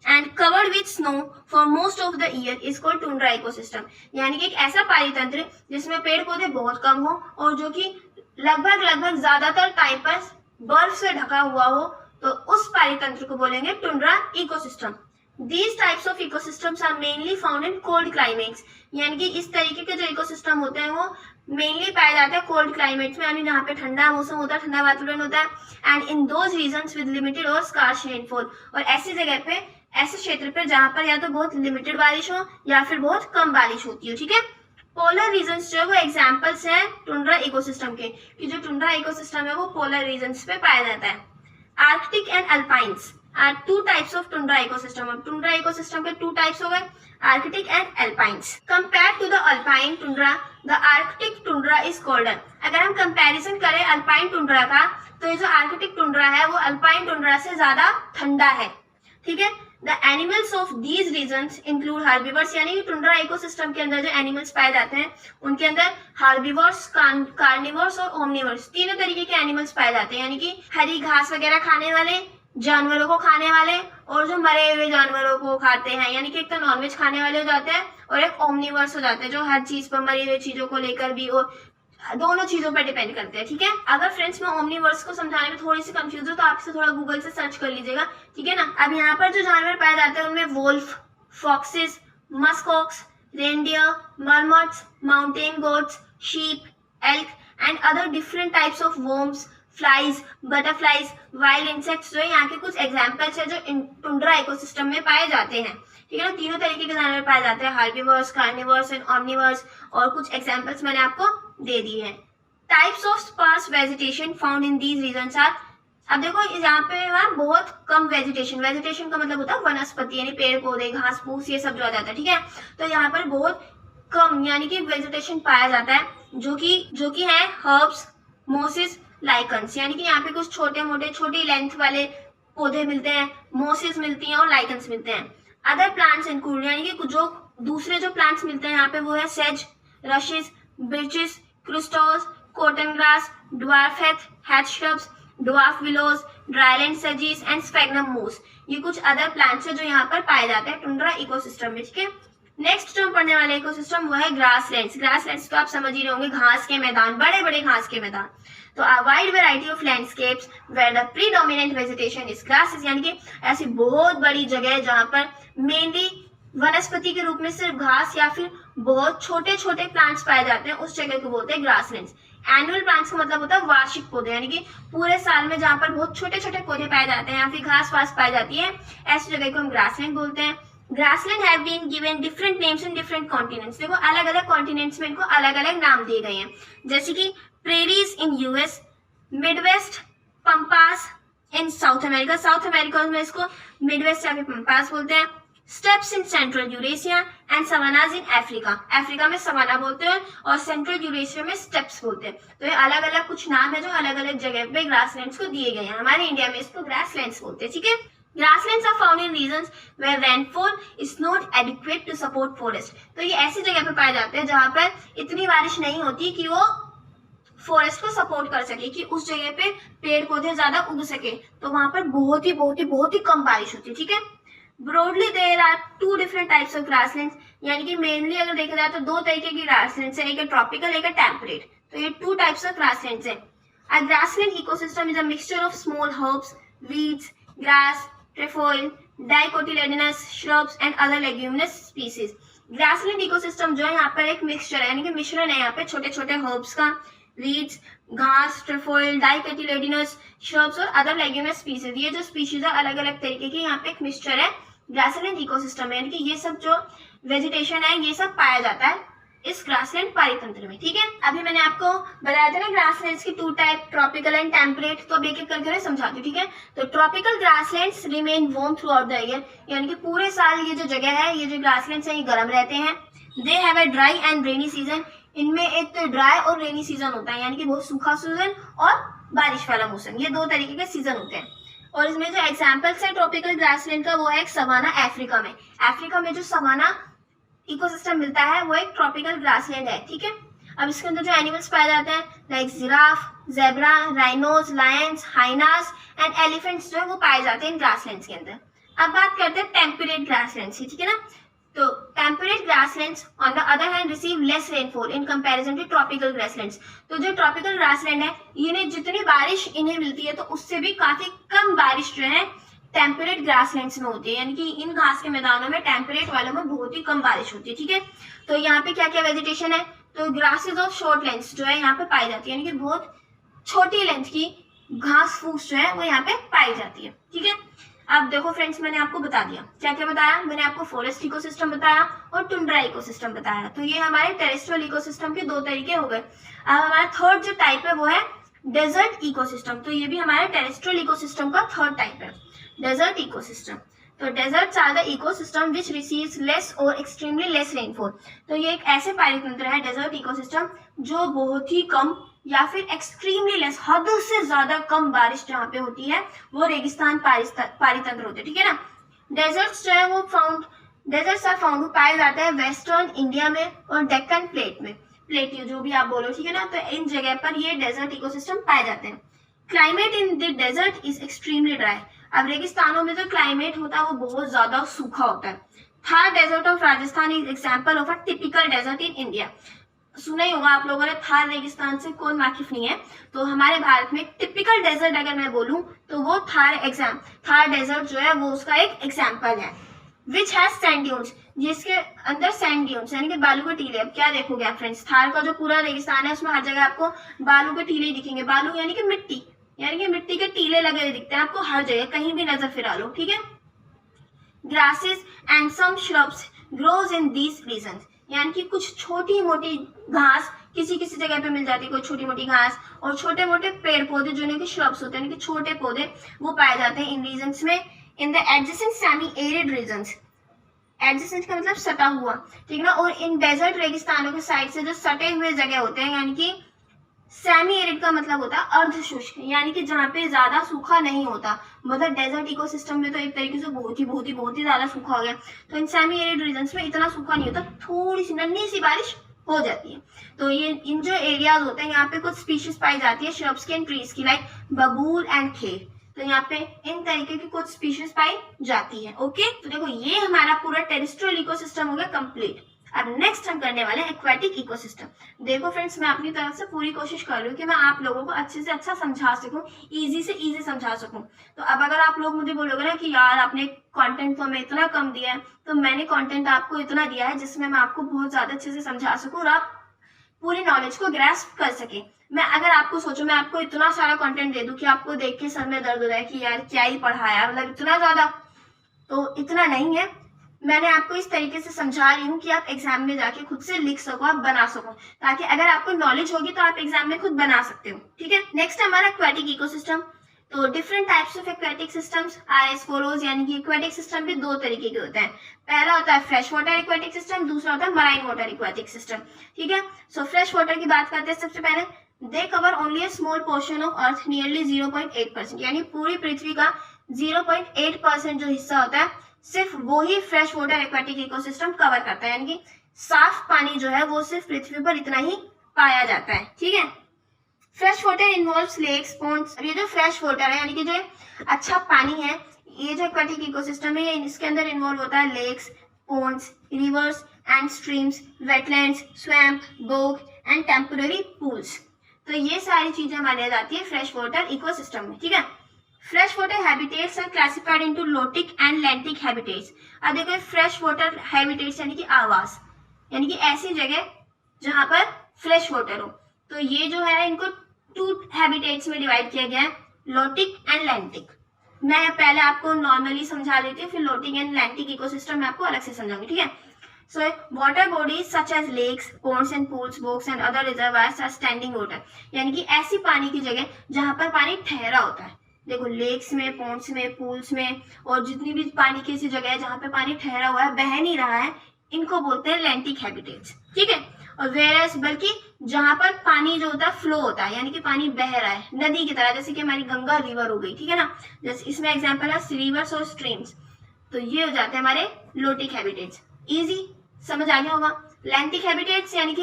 and covered with snow for most of the year is called tundra ecosystem. यानी कि एक ऐसा पारितंत्र जिसमें पेड़ पौधे बहुत कम हो और जो कि लगभग ज्यादातर टाइम पर बर्फ से ढका हुआ हो, तो उस पारितंत्र को बोलेंगे tundra ecosystem. These types of ecosystems are mainly found in cold climates, यानी कि इस तरीके के जो इकोसिस्टम होते हैं वो मेनली पाया जाता है कोल्ड क्लाइमेट्स में, यानी जहाँ पे ठंडा मौसम होता है, ठंडा वातावरण होता है। And in those regions with limited और स्कार्स रेनफॉल, और ऐसी जगह पे, ऐसे क्षेत्र पर जहाँ पर या तो बहुत लिमिटेड बारिश हो या फिर बहुत कम बारिश होती हो, ठीक है। पोलर रीजन्स जो है वो एग्जाम्पल्स हैं टुंड्रा इकोसिस्टम के, कि जो टुंड्रा इकोसिस्टम है वो पोलर रीजन्स पे पाया जाता है। Arctic and alpines are two types of tundra ecosystem. अब टुंड्रा इकोसिस्टम के टू टाइप्स हो गए, Arctic and alpines. Compare to the alpine tundra, the Arctic tundra is colder. अगर हम कंपैरिजन करें अल्पाइन टुंड्रा का, तो ये जो आर्कटिक टुंड्रा है वो अल्पाइन टुंड्रा से ज्यादा ठंडा है, ठीक है। The animals of these regions include herbivores, यानी कि टुंड्रा इकोसिस्टम के अंदर जो एनिमल्स पाए जाते हैं उनके अंदर हार्बिवोर्स, कार्निवोर्स और ओमनिवोर्स, तीनों तरीके के एनिमल्स पाए जाते हैं, यानी कि हरी घास वगैरह खाने वाले, जानवरों को खाने वाले, और जो मरे हुए जानवरों को खाते हैं, यानी कि एक तो नॉनवेज खाने वाले हो जाते हैं और एक ओमनिवर्स हो जाते हैं जो हर चीज पर, मरी हुई चीजों को लेकर भी और दोनों चीजों पर डिपेंड करते हैं, ठीक है। अगर फ्रेंड्स मैं ओमनिवर्स को समझाने में थोड़ी सी कंफ्यूज हूँ तो आप इसे थोड़ा गूगल से सर्च कर लीजिएगा, ठीक है ना। अब यहाँ पर जो जानवर पाए जाते हैं उनमें wolf, foxes, muskox, reindeer, marmots, mountain goats, sheep, elk and other different types of worms, flies, butterflies, wild insects जो है यहाँ के कुछ एग्जाम्पल्स है जो टुंड्रा इकोसिस्टम में पाए जाते हैं, ठीक है ना। तीनों तरीके के जानवर पाए जाते हैं, हार्बिवर्स, कार्निवर्स एंड ओमनिवर्स, और कुछ एग्जाम्पल्स मैंने आपको दे दिए हैं। Types of sparse vegetation found in these regions are, अब देखो यहाँ पे वहाँ बहुत कम वेजिटेशन, वेजिटेशन का मतलब होता है वनस्पति, यानी पेड़ पौधे, घास फूस, ये सब जो आ जाता है, ठीक है। तो यहाँ पर बहुत कम यानी कि वेजिटेशन पाया जाता है, जो कि है हर्ब्स, मोसिस, लाइकन्स, यानी कि यहाँ पे कुछ छोटे मोटे छोटी लेंथ वाले पौधे मिलते हैं, मोसिस मिलती हैं और लाइकन्स मिलते हैं। अदर प्लांट्स इंक्लूड, यानी कि जो दूसरे जो प्लांट्स मिलते हैं यहाँ पे वो है says, रशिस, बिर्चिस, Christos, cotton grass, dwarf hath shrubs, dwarf willows, dryland सेजीज and स्फेग्नम मूस। ये कुछ अदर प्लांट्स है जो यहाँ पर पाए जाते हैं टुंड्रा इकोसिस्टम में, ठीक है। नेक्स्ट जो हम पढ़ने वाले इकोसिस्टम वो है ग्रासलैंड्स। ग्रासलैंड्स तो आप समझ ही रहे होंगे, घास के मैदान, बड़े बड़े घास के मैदान। तो a wide variety of landscapes where the predominant vegetation is grasses, यानी कि ऐसी बहुत बड़ी जगह है जहाँ पर मेनली वनस्पति के रूप में सिर्फ घास या फिर बहुत छोटे छोटे प्लांट्स पाए जाते हैं, उस जगह को बोलते हैं ग्रासलैंड्स। एनुअल प्लांट्स का मतलब होता है वार्षिक पौधे, यानी कि पूरे साल में जहाँ पर बहुत छोटे छोटे पौधे पाए जाते हैं या फिर घास वास पाई जाती है, ऐसी जगह को हम ग्रासलैंड बोलते हैं। Grassland have been given different names in different continents. देखो अलग अलग कॉन्टिनेंट्स में इनको अलग अलग नाम दिए गए हैं, जैसे कि prairies in US, Midwest, pampas in South America, South America में इसको मिडवेस्ट या फिर पंपास बोलते हैं। Steppes in central Eurasia and savannas in Africa, Africa में सवाना बोलते हैं और सेंट्रल यूरेशिया में स्टेप्स बोलते हैं। तो ये अलग अलग कुछ नाम है जो अलग अलग जगह पे ग्रासलैंड्स को दिए गए हैं। हमारे इंडिया में इसको ग्रासलैंड्स बोलते हैं, ठीक है। Grasslands are found in regions where rainfall is not adequate to support forest। तो ये ऐसी जगह पे पाए जाते हैं जहाँ पर इतनी बारिश नहीं होती कि वो फॉरेस्ट को सपोर्ट कर सके, कि उस जगह पे पेड़ पौधे ज्यादा उग सके, तो वहां पर बहुत ही कम बारिश होती है, ठीक है। Broadly there are two different types of grasslands, यानी कि मेनली अगर देखा जाए तो दो तरीके की ग्रासलैंड्स है, एक है ट्रॉपिकल, एक है टेम्परेट। तो ये टू टाइप्स ऑफ ग्रासलैंड्स है। A grassland ecosystem is a mixture of small herbs, weeds, grass, trefoil, dicotyledonous shrubs and other leguminous species। Grassland ecosystem जो है यहाँ पर एक मिक्सचर है, यानी कि मिश्रण है यहाँ पे छोटे छोटे हर्ब्स का, वीड्स, घास, ट्रेफोइल, डाइकोटिलेडोनस श्रब्स और अदर लेग्यूमिनस स्पीसीज। ये जो स्पीशीज है अलग अलग तरीके की, यहाँ पे एक मिक्सचर है ग्रासलैंड इकोसिस्टम में, यानी कि ये सब जो वेजिटेशन है ये सब पाया जाता है इस ग्रासलैंड पारितंत्र में, ठीक है। अभी मैंने आपको बताया था ना ग्रासलैंड्स की two type, tropical and temperate, तो अब एक एक करके समझाती हूँ, ठीक है। तो tropical grasslands remain warm through out the year, यानी कि पूरे साल ये जो जगह है, ये जो ग्रासलैंड्स है ये गर्म रहते हैं। They have a dry and rainy season, इनमें एक तो ड्राई और रेनी सीजन होता है, यानी कि बहुत सूखा सीजन और बारिश वाला मौसम, ये दो तरीके के सीजन होते हैं। और इसमें जो एग्जाम्पल्स है ट्रॉपिकल ग्रासलैंड का वो है एक सवाना अफ्रीका में। अफ्रीका में जो सवाना इकोसिस्टम मिलता है वो एक ट्रॉपिकल ग्रासलैंड है, ठीक है। अब इसके अंदर जो एनिमल्स पाए जाते हैं like giraffe, zebra, rhinos, Lions, hyenas and elephants जो है वो पाए जाते हैं इन ग्रासलैंड्स के अंदर। अब बात करते हैं टेम्परेट ग्रासलैंड्स की, ठीक है ना। तो temperate grasslands on the other hand receive less rainfall in comparison to tropical grasslands. तो जो ट्रॉपिकल ग्रासलैंड है इन्हें जितनी बारिश इन्हें मिलती है तो उससे भी काफी कम बारिश जो है टेम्परेट ग्रासलैंड्स में होती है, यानी कि इन घास के मैदानों में टेम्परेट वालों में बहुत ही कम बारिश होती है, ठीक है। तो यहाँ पे क्या क्या वेजिटेशन है, तो ग्रासेस ऑफ शॉर्ट लेंथ जो है यहाँ पे पाई जाती है, यानी कि बहुत छोटी लेंथ की घास फूस जो है वो यहाँ पे पाई जाती है। ठीक है, अब देखो फ्रेंड्स, मैंने आपको बता दिया, क्या क्या बताया, मैंने आपको फॉरेस्ट इकोसिस्टम बताया और टुंड्रा इकोसिस्टम बताया। तो ये हमारे टेरेस्ट्रियल इकोसिस्टम के दो तरीके हो गए। अब हमारा थर्ड जो टाइप है वो है डेजर्ट इकोसिस्टम। तो ये भी हमारे टेरेस्ट्रियल इकोसिस्टम का थर्ड टाइप है, डेजर्ट इकोसिस्टम। तो deserts are the ecosystem which receives less और एक्सट्रीमली लेस रेनफॉल। तो ये एक ऐसे पारितंत्र है डेजर्ट इकोसिस्टम जो बहुत ही कम या फिर एक्सट्रीमली लेस, हद से ज्यादा कम बारिश जहाँ पे होती है वो रेगिस्तान पारितंत्र होते हैं। ठीक है ना। डेजर्ट्स जो है वो डेजर्ट्स आर फाउंड, वो पाए जाते हैं वेस्टर्न इंडिया में और डेक्कन प्लेट में, प्लेटियो जो भी आप बोलो। ठीक है ना। तो इन जगह पर ये डेजर्ट इकोसिस्टम पाए जाते हैं। Climate in the desert is extremely dry. अब रेगिस्तानों में जो क्लाइमेट होता है वो बहुत ज्यादा सूखा होता है। Thar desert of Rajasthan is example of a typical desert in India. सुना ही होगा आप लोगों ने, थार रेगिस्तान से कौन वाकिफ नहीं है। तो हमारे भारत में टिपिकल डेजर्ट अगर मैं बोलूं तो वो थार डेजर्ट जो है वो उसका एक एग्जाम्पल है। विच हैज सैंड ड्यून्स, जिसके अंदर सैंड ड्यून्स यानी कि बालू के टीले। अब क्या देखोगे आप फ्रेंड्स, थार का जो पूरा रेगिस्तान है उसमें हर जगह आपको बालू के टीले दिखेंगे। बालू यानी कि मिट्टी, यानी कि मिट्टी के टीले लगे हुए दिखते हैं आपको हर जगह, कहीं भी नजर फिरा लो। ठीक है। Grasses and some shrubs grows in these regions, यानी कि कुछ छोटी मोटी घास किसी किसी जगह पे मिल जाती है, कोई छोटी मोटी घास और छोटे मोटे पेड़ पौधे जो कि श्रब्स होते हैं, यानी कि छोटे पौधे वो पाए जाते हैं इन रीजन्स में। In the adjacent semi arid regions, adjacent का मतलब सटा हुआ, ठीक है ना। और इन डेजर्ट रेगिस्तानों के साइड से जो सटे हुए जगह होते हैं, यानी कि सेमी एरिड का मतलब होता है अर्ध शुष्क, यानी कि जहाँ पे ज्यादा सूखा नहीं होता। मतलब डेजर्ट इकोसिस्टम में तो एक तरीके से बहुत ही ज्यादा सूखा हो गया। तो इन सेमी एरिड रीजन्स में इतना सूखा नहीं होता, थोड़ी सी नन्ही सी बारिश हो जाती है। तो ये इन जो एरियाज होते हैं यहाँ पे कुछ स्पीशीज पाई जाती है श्रब्स की एंड ट्रीज की, लाइक बबूल एंड खेर। तो यहाँ पे इन तरीके की कुछ स्पीशीज पाई जाती है। ओके, तो देखो ये हमारा पूरा टेरेस्ट्रियल इकोसिस्टम हो गया कंप्लीट। अब नेक्स्ट हम करने वाले हैं एक्वेटिक इकोसिस्टम। देखो फ्रेंड्स, मैं अपनी तरफ से पूरी कोशिश कर रही हूँ कि मैं आप लोगों को अच्छे से अच्छा समझा सकूं, इजी से इजी समझा सकूं। तो अब अगर आप लोग मुझे बोलोगे ना कि यार आपने कंटेंट तो हमें इतना कम दिया है, तो मैंने कंटेंट आपको इतना दिया है जिसमें मैं आपको बहुत ज्यादा अच्छे से समझा सकूं और आप पूरी नॉलेज को ग्रैस्प कर सके। मैं अगर आपको सोचो मैं आपको इतना सारा कंटेंट दे दूं कि आपको देख के सर में दर्द हो जाए कि यार क्या ही पढ़ाया, मतलब इतना ज्यादा, तो इतना नहीं है। मैंने आपको इस तरीके से समझा रही हूँ कि आप एग्जाम में जाके खुद से लिख सको, आप बना सको, ताकि अगर आपको नॉलेज होगी तो आप एग्जाम में खुद बना सकते हो। ठीक है। नेक्स्ट हमारा एक्वेटिक इकोसिस्टम। तो different types of aquatic systems are as follows, यानी कि एक्वेटिक सिस्टम भी दो तरीके के होते हैं। पहला होता है फ्रेश वाटर एक्वेटिक सिस्टम, दूसरा होता है मराइन वाटर एक्वेटिक सिस्टम। ठीक है। सो फ्रेश वाटर की बात करते हैं सबसे पहले। They cover only a small portion of earth, nearly 0.8%, यानी पूरी पृथ्वी का 0.8% जो हिस्सा होता है सिर्फ वो ही fresh water aquatic ecosystem cover करता है, यानी कि साफ पानी जो है वो सिर्फ पृथ्वी पर इतना ही पाया जाता है। ठीक है। Fresh water involves lakes, ponds. ये जो फ्रेश वाटर है यानी कि जो अच्छा पानी है, ये जो एक्वेटिक इकोसिस्टम है इसके अंदर इन्वॉल्व होता है lakes, ponds, rivers and streams, wetlands, swamp, bog and temporary pools. तो ये सारी चीजें मानी जाती है फ्रेश वाटर इकोसिस्टम में। ठीक है। Fresh water habitats are classified into lotic and lentic habitats. अब देखो फ्रेश वाटर हैबिटेट्स यानी कि आवास, यानी कि ऐसी जगह जहां पर फ्रेश वाटर हो। तो ये जो है इनको 2 हैबिटेट्स में डिवाइड किया गया है, लोटिक एंड लैंटिक। मैं पहले आपको नॉर्मली समझा देती हूँ, फिर लोटिक एंड लैंटिक इकोसिस्टम मैं आपको अलग से समझाऊंगी। ठीक है। So water bodies such as lakes, ponds and pools, bogs and other reservoirs are standing water, यानी कि ऐसी पानी की जगह जहां पर पानी ठहरा होता है। देखो लेक्स में, पॉन्ड्स में, पूल्स में और जितनी भी पानी की ऐसी जगह है जहां पे पानी ठहरा हुआ है, बह नहीं रहा है, इनको बोलते हैं लैंटिक हैबिटेट्स। ठीक है। और वेरएस बल्कि जहां पर पानी जो होता है फ्लो होता है, यानी कि पानी बह रहा है नदी की तरह, जैसे कि हमारी गंगा रिवर हो गई। ठीक है ना। जैसे इसमें एग्जाम्पल है रिवर्स और स्ट्रीम्स। तो ये हो जाते हैं हमारे लोटिक हैबिटेट्स। इजी समझ आ गया होगा। लैंटिक हैबिटेट्स यानी कि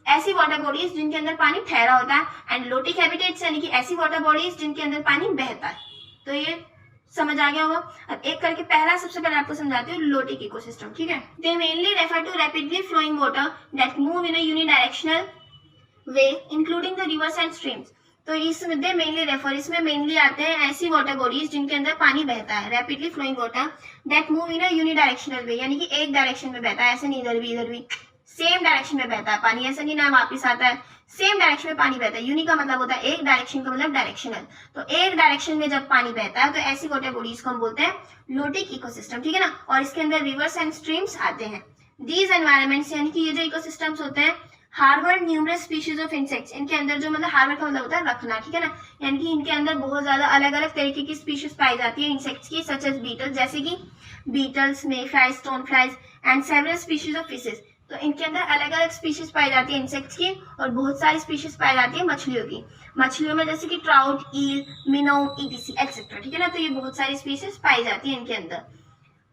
ऐसी वाटर बॉडीज जिनके अंदर पानी ठहरा होता है, एंड लोटिक हैबिटेट्स यानी कि ऐसी वाटर बॉडीज जिनके अंदर पानी बहता है। तो ये समझ आ गया होगा। अब एक करके पहला सबसे पहले आपको समझाती हूँ लोटिक इकोसिस्टम। ठीक है। They mainly refer to rapidly flowing water that move in a unidirectional way including the rivers and streams. तो इसमें दे मेनली रेफर, इसमें मेनली आते हैं ऐसी वाटर बॉडीज जिनके अंदर पानी बहता है, rapidly flowing water that move in a unidirectional way, यानी कि एक डायरेक्शन में बहता है, ऐसे नहीं इधर भी सेम डायरेक्शन में बहता है पानी, ऐसा नहीं ना वापिस आता है, सेम डायरेक्शन में पानी बहता है। यूनि का मतलब होता है एक, डायरेक्शन का मतलब डायरेक्शनल। तो एक डायरेक्शन में जब पानी बहता है तो ऐसी वाटर बॉडीज को हम बोलते हैं लोटिक इकोसिस्टम, ठीक है ना। और इसके अंदर रिवर्स एंड स्ट्रीम्स आते हैं। दीज एनवायरमेंट्स यानी कि ये जो इकोसिस्टम्स होते हैं harbour numerous species of insects, इनके अंदर जो मतलब हार्बर का मतलब होता है रखना, ठीक है ना, यानी कि इनके अंदर बहुत ज्यादा अलग अलग तरीके की स्पीशीज पाई जाती है इंसेक्ट्स की, सच एज बीटल्स, जैसे कि beetles, may flies, stone flies and several species of fishes. तो इनके अंदर अलग अलग स्पीशीज पाई जाती है इंसेक्ट्स की, और बहुत सारी स्पीशीज पाई जाती है मछलियों की। मछलियों में जैसे कि ट्राउट, ईल, मिनो, ईटीसी एक्सेट्रा, ठीक है ना। तो ये बहुत सारी स्पीशीज पाई जाती है इनके अंदर।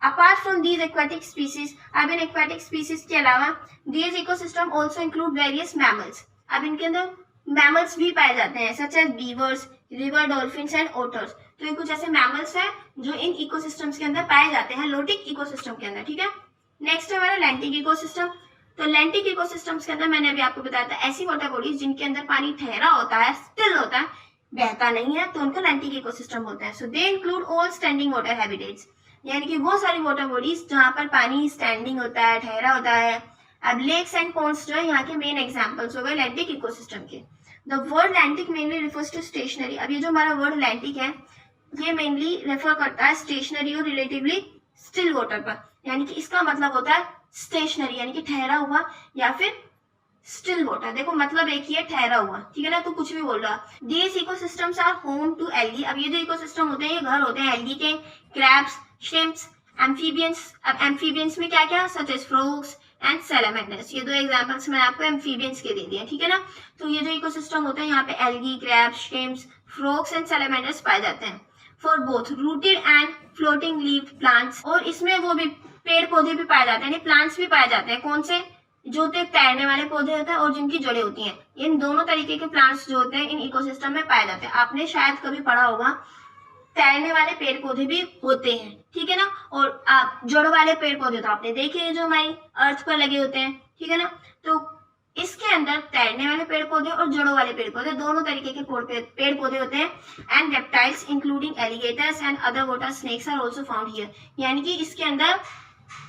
Apart from these aquatic species, अब इन एक्वाटिक स्पीशीज के अलावा these ecosystem also include various mammals. अब इनके अंदर मैमल्स भी पाए जाते हैं, such as beavers, river dolphins and otters. तो ये कुछ ऐसे मैमल्स हैं जो इन इकोसिस्टम्स के अंदर पाए जाते हैं लोटिक इकोसिस्टम के अंदर, ठीक है। नेक्स्ट है हमारा लैंटिक इकोसिस्टम। तो लैंटिक इकोसिस्टम्स के अंदर मैंने अभी आपको बताया था ऐसी वाटर बॉडीज जिनके अंदर पानी ठहरा होता है, स्टिल होता है, बहता नहीं है, तो उनको लैंटिक इकोसिस्टम होता है। So they include all standing water habitats, यानी कि वो सारी वाटर बॉडीज जहां पर पानी स्टैंडिंग होता है, ठहरा होता है। अब लेक्स एंड पॉन्ड्स जो है यहाँ के मेन एग्जांपल्स हो गए लैंटिक इकोसिस्टम के। The word lentic mainly refers to stationary. अब ये जो हमारा वर्ड लैंटिक है ये मेनली रेफर करता है स्टेशनरी और रिलेटिवली स्टिल वाटर पर, यानी कि इसका मतलब होता है स्टेशनरी यानी कि ठहरा हुआ, या फिर स्टिल वाटर, देखो मतलब एक ही है, ठहरा हुआ, ठीक है ना, तो कुछ भी बोल रहा। These ecosystems are home to algae. अब ये जो इकोसिस्टम होते हैं ये घर होते हैं एल्गी के, क्रैब्स, श्रिम्प्स, एम्फीबियंस। अब एम्फीबियंस में क्या क्या, सच एज फ्रॉग्स एंड सैलामेंडर्स। ये दो एग्जांपल्स मैंने आपको एम्फीबियंस के दे दिए, ठीक है ना। तो ये जो इकोसिस्टम होते हैं यहाँ पे algae, crabs, shrimps, frogs and salamanders पाए जाते हैं। For both rooted and floating leaf plants, और इसमें वो भी पेड़ पौधे भी पाए जाते हैं, यानी प्लांट्स भी पाए जाते हैं। कौन से, जो तैरने वाले पौधे होते हैं और जिनकी जड़ें होती हैं, इन दोनों तरीके के प्लांट्स जो होते हैं इन इकोसिस्टम में पाए जाते हैं। आपने शायद कभी पढ़ा होगा तैरने वाले पेड़ पौधे भी होते हैं, ठीक है ना, और आप जड़ वाले पेड़ पौधे तो आपने देखे हैं जो हमारी अर्थ पर लगे होते हैं, ठीक है ना। तो इसके अंदर तैरने वाले पेड़ पौधे और जड़ों वाले पेड़ पौधे दोनों तरीके के पेड़ पौधे होते हैं। And reptiles including alligators and other water snakes are also found here, यानी कि इसके अंदर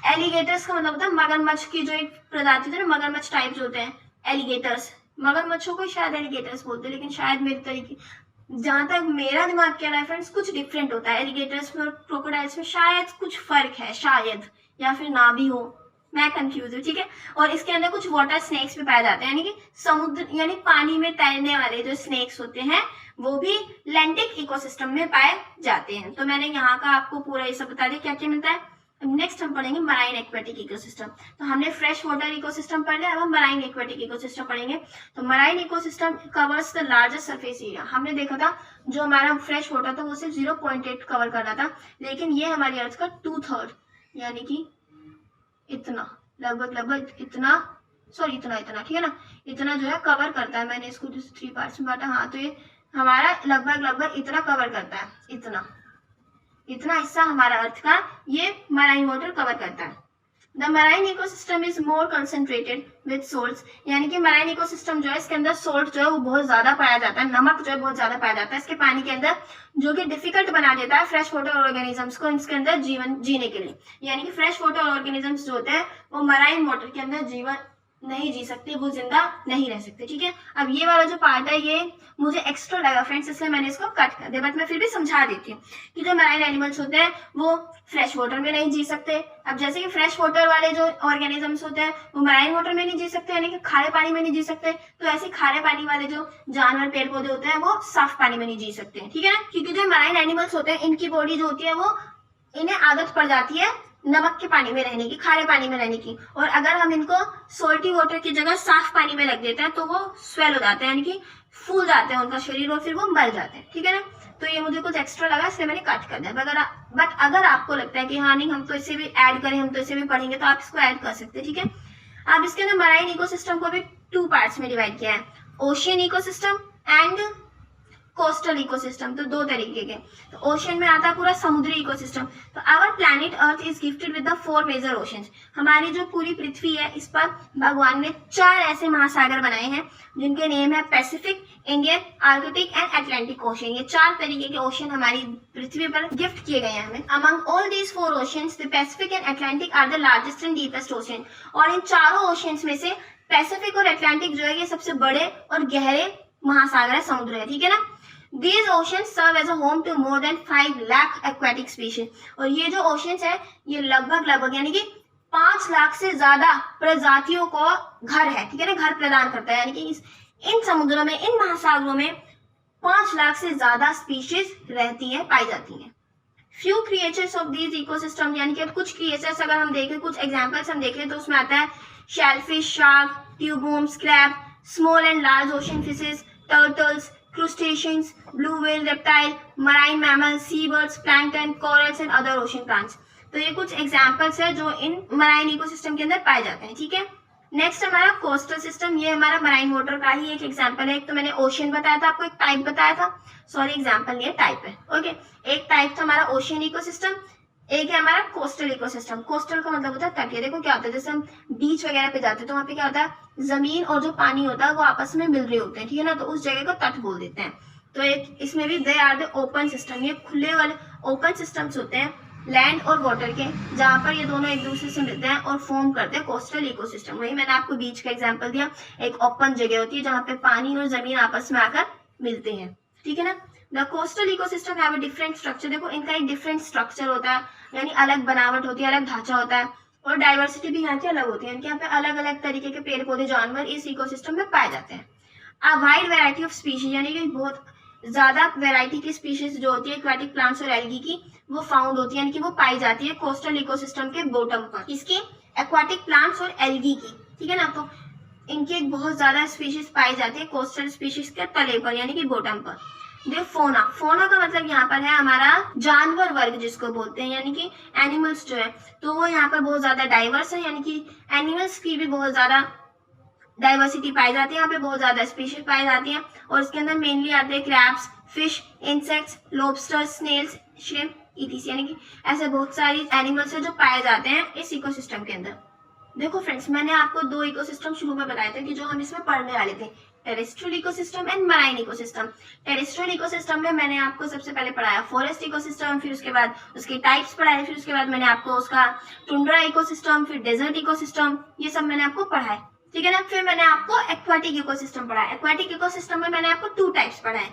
एलिगेटर्स का मतलब होता है मगरमच्छ की जो एक प्रजाति होती है ना, मगरमच्छ टाइप जो होते हैं एलिगेटर्स, मगरमच्छों को शायद एलिगेटर्स बोलते हैं, लेकिन शायद मेरे तरीके, जहां तक मेरा दिमाग कह रहा है फ्रेंड्स, कुछ डिफरेंट होता है एलिगेटर्स में और क्रोकोडाइल्स में, शायद कुछ फर्क है, शायद, या फिर ना भी हो, मैं कंफ्यूज हूँ, ठीक है। और इसके अंदर कुछ वाटर स्नेक्स भी पाए जाते हैं, यानी कि समुद्र यानी पानी में तैरने वाले जो स्नेक्स होते हैं वो भी लैंटिक इकोसिस्टम में पाए जाते हैं। तो मैंने यहाँ का आपको पूरा ये सब बता दिया क्या क्या मिलता है। नेक्स्ट हम पढ़ेंगे मराइन एक्वेटिक इकोसिस्टम। तो हमने फ्रेश वाटर इकोसिस्टम पढ़ लिया, अब हम मराइन एक्वेटिक इकोसिस्टम पढ़ेंगे। तो marine ecosystem covers the largest surface area. हमने देखा था जो हमारा फ्रेश वाटर था वो सिर्फ 0.8 कवर कर रहा था, लेकिन ये हमारी अर्थ का 2/3 यानी कि इतना लगभग इतना, सॉरी इतना, ठीक है ना, इतना जो है कवर करता है। मैंने इसको 3 पार्ट्स में बांटा, हाँ, तो ये हमारा लगभग इतना कवर करता है, इतना हिस्सा हमारा अर्थ का ये मराइन वाटर कवर करता है। The marine ecosystem is more concentrated with salts, यानी कि मराइन इकोसिस्टम जो है इसके अंदर सोल्ट जो है वो बहुत ज्यादा पाया जाता है, नमक जो है बहुत ज्यादा पाया जाता है इसके पानी के अंदर, जो कि डिफिकल्ट बना देता है फ्रेश वाटर ऑर्गेनिजम्स को इसके अंदर जीवन जीने के लिए। यानी कि फ्रेश वाटर ऑर्गेनिजम्स जो होते हैं वो मराइन वाटर के अंदर जीवन नहीं जी सकते, वो जिंदा नहीं रह सकते, ठीक है। अब ये वाला जो पार्ट है ये मुझे एक्स्ट्रा लगा फ्रेंड्स, इसलिए मैंने इसको कट कर दिया, बट मैं फिर भी समझा देती हूँ कि जो मराइन एनिमल्स होते हैं वो फ्रेश वाटर में नहीं जी सकते। अब जैसे कि फ्रेश वाटर वाले जो ऑर्गेनिजम्स होते हैं वो मराइन वाटर में नहीं जी सकते, यानी कि खारे पानी में नहीं जी सकते, तो ऐसे खारे पानी वाले जो जानवर पेड़ पौधे होते हैं वो साफ पानी में नहीं जी सकते, ठीक है ना। क्योंकि जो मराइन एनिमल्स होते हैं इनकी बॉडी जो होती है वो, इन्हें आदत पड़ जाती है नमक के पानी में रहने की, खारे पानी में रहने की, और अगर हम इनको सोल्टी वाटर की जगह साफ पानी में रख देते हैं तो वो स्वेल हो जाते हैं, यानी कि फूल जाते हैं उनका शरीर और फिर वो मर जाते हैं, ठीक है ना। तो ये मुझे कुछ एक्स्ट्रा लगा इसलिए मैंने कट कर दिया। बट अगर आपको लगता है कि हाँ नहीं हम तो इसे भी ऐड करें, हम तो इसे भी पढ़ेंगे, तो आप इसको ऐड कर सकते हैं, ठीक है। अब इसके अंदर मराइन इकोसिस्टम को भी 2 पार्ट्स में डिवाइड किया है, ocean ecosystem and coastal ecosystem, तो दो तरीके के। तो ओशन में आता है पूरा समुद्री इकोसिस्टम। तो our planet earth is gifted with the 4 major oceans. हमारी जो पूरी पृथ्वी है इस पर भगवान ने 4 ऐसे महासागर बनाए हैं जिनके नेम है Pacific, Indian, Arctic and Atlantic ocean. ये 4 तरीके के ओशन हमारी पृथ्वी पर गिफ्ट किए गए हैं हमें। Among all these 4 oceans the Pacific and Atlantic are the largest and deepest ocean. और इन चारों ओशंस में से पैसिफिक और अटलांटिक जो है ये सबसे बड़े और गहरे महासागर है, समुद्र है, ठीक है ना। These oceans serve as a home to more than 5 lakh aquatic species। और ये जो ओशंस है ये लगभग यानी कि 5 लाख से ज्यादा प्रजातियों को घर है, ठीक है ना, घर प्रदान करता है। यानी कि इन समुद्रों में, इन महासागरों में 5 लाख से ज्यादा स्पीशीज रहती हैं, पाई जाती हैं। Few creatures of these ecosystem, यानी कि अब कुछ क्रिएचर्स अगर हम देखें, कुछ एग्जाम्पल्स हम देखें तो उसमें आता है shellfish, shark, tubeworms, crab, small and large ocean fishes, turtles, crustaceans, blue whale, reptile, marine mammals, seabirds, plankton, corals and other ocean plants। तो ये कुछ एग्जाम्पल्स है जो इन मराइन इकोसिस्टम के अंदर पाए जाते हैं, ठीक है। नेक्स्ट हमारा कोस्टल सिस्टम, ये हमारा मराइन वाटर का ही एक एग्जाम्पल है। एक तो मैंने ओशन बताया था आपको, एक टाइप बताया था, सॉरी एग्जाम्पल नहीं है, टाइप है, ओके। एक टाइप था हमारा ओशन इकोसिस्टम, एक है हमारा कोस्टल इकोसिस्टम। कोस्टल का मतलब होता है तटीय। देखो क्या होता है, जैसे हम बीच वगैरह पे जाते हैं तो वहाँ पे क्या होता है, जमीन और जो पानी होता है वो आपस में मिल रहे होते हैं, ठीक है ना, तो उस जगह को तट बोल देते हैं। तो एक इसमें भी they are the open system, ये खुले वाले ओपन सिस्टम्स होते हैं लैंड और वाटर के, जहाँ पर ये दोनों एक दूसरे से मिलते हैं और फॉर्म करते हैं कोस्टल इकोसिस्टम। वही मैंने आपको बीच का एग्जाम्पल दिया, एक ओपन जगह होती है जहाँ पे पानी और जमीन आपस में आकर मिलते हैं, ठीक है ना। The coastal ecosystem have a different structure. देखो इनका एक डिफरेंट स्ट्रक्चर होता है, यानी अलग बनावट होती है, अलग ढांचा होता है, और डाइवर्सिटी भी यहाँ की अलग होती है। यहाँ पे अलग अलग तरीके के पेड़ पौधे जानवर इस इकोसिस्टम में पाए जाते हैं। A wide variety of species, यानी कि बहुत ज्यादा वैरायटी की स्पीशीज जो होती है एक्वाटिक प्लांट्स और एल्गी की, वो फाउंड होती है, यानी कि वो पाई जाती है कोस्टल इकोसिस्टम के बॉटम पर, इसके एक्वाटिक प्लांट्स और एल्गी की, ठीक है ना। तो इनकी एक बहुत ज्यादा स्पीशीज पाई जाती है कोस्टल स्पीशीज के तले पर, यानी कि बॉटम पर। देखो फोना, फोना का मतलब यहाँ पर है हमारा जानवर वर्ग जिसको बोलते हैं, यानी कि एनिमल्स जो है, तो वो यहाँ पर बहुत ज्यादा डाइवर्स है, यानी कि एनिमल्स की भी बहुत ज्यादा डाइवर्सिटी पाई जाती है, यहाँ पे बहुत ज्यादा स्पीशीज पाई जाती है। और इसके अंदर मेनली आते हैं crabs, fish, insects, lobsters, snails, shrimp, ETC, यानी कि ऐसे बहुत सारी एनिमल्स है जो पाए जाते हैं इस इकोसिस्टम के अंदर। देखो फ्रेंड्स, मैंने आपको 2 इकोसिस्टम शुरू में बताए थे कि जो हम इसमें पढ़ने वाले थे, terrestrial ecosystem and marine ecosystem. Terrestrial ecosystem में मैंने आपको सबसे पहले पढ़ाया फॉरेस्ट इकोसिस्टम, फिर उसके बाद उसके टाइप्स पढ़ाए, फिर उसके बाद मैंने आपको उसका टुंड्रा इकोसिस्टम, फिर डेजर्ट इकोसिस्टम, ये सब मैंने आपको पढ़ाया, ठीक है ना। फिर मैंने आपको एक्वाटिक इकोसिस्टम पढ़ाया। एक्वाटिक इकोसिस्टम में मैंने आपको 2 टाइप्स पढ़ाए,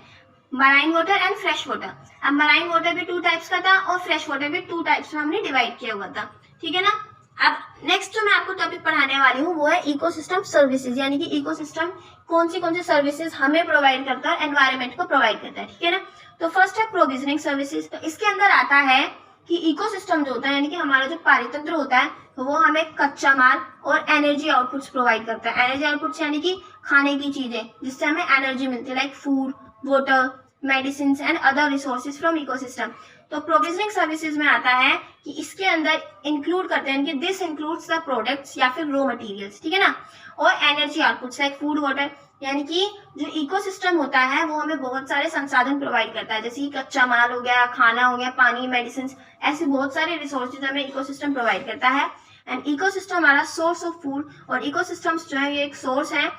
marine water and fresh water. अब मराइन वाटर भी 2 टाइप्स का था और फ्रेश वाटर भी 2 टाइप्स में हमने डिवाइड किया हुआ था, ठीक है ना। अब नेक्स्ट जो मैं आपको टॉपिक पढ़ाने वाली हूँ वो है इकोसिस्टम सर्विसेज, यानी कि इकोसिस्टम कौन सी सर्विसेज हमें प्रोवाइड करता है, एनवायरनमेंट को प्रोवाइड करता है, ठीक है ना। तो फर्स्ट है प्रोविजनिंग सर्विसेज। तो इसके अंदर आता है कि इकोसिस्टम जो होता है, यानी कि हमारा जो पारितंत्र होता है, तो वो हमें कच्चा माल और एनर्जी आउटपुट्स प्रोवाइड करता है। एनर्जी आउटपुट्स यानी कि खाने की चीजें जिससे हमें एनर्जी मिलती है, like food, water, medicine and other resources from ecosystem. तो प्रोविजनिंग सर्विसेज में आता है कि इसके अंदर इंक्लूड करते हैं कि दिस इंक्लूड्स द प्रोडक्ट्स या फिर रॉ मटेरियल्स, ठीक है ना, और energy outputs like food, water, यानी कि जो इकोसिस्टम होता है वो हमें बहुत सारे संसाधन प्रोवाइड करता है, जैसे कि कच्चा माल हो गया, खाना हो गया, पानी, मेडिसिन, ऐसे बहुत सारे रिसोर्सेज हमें इकोसिस्टम प्रोवाइड करता है। एंड इकोसिस्टम हमारा सोर्स ऑफ फूड, और इकोसिस्टम्स जो है ये एक सोर्स है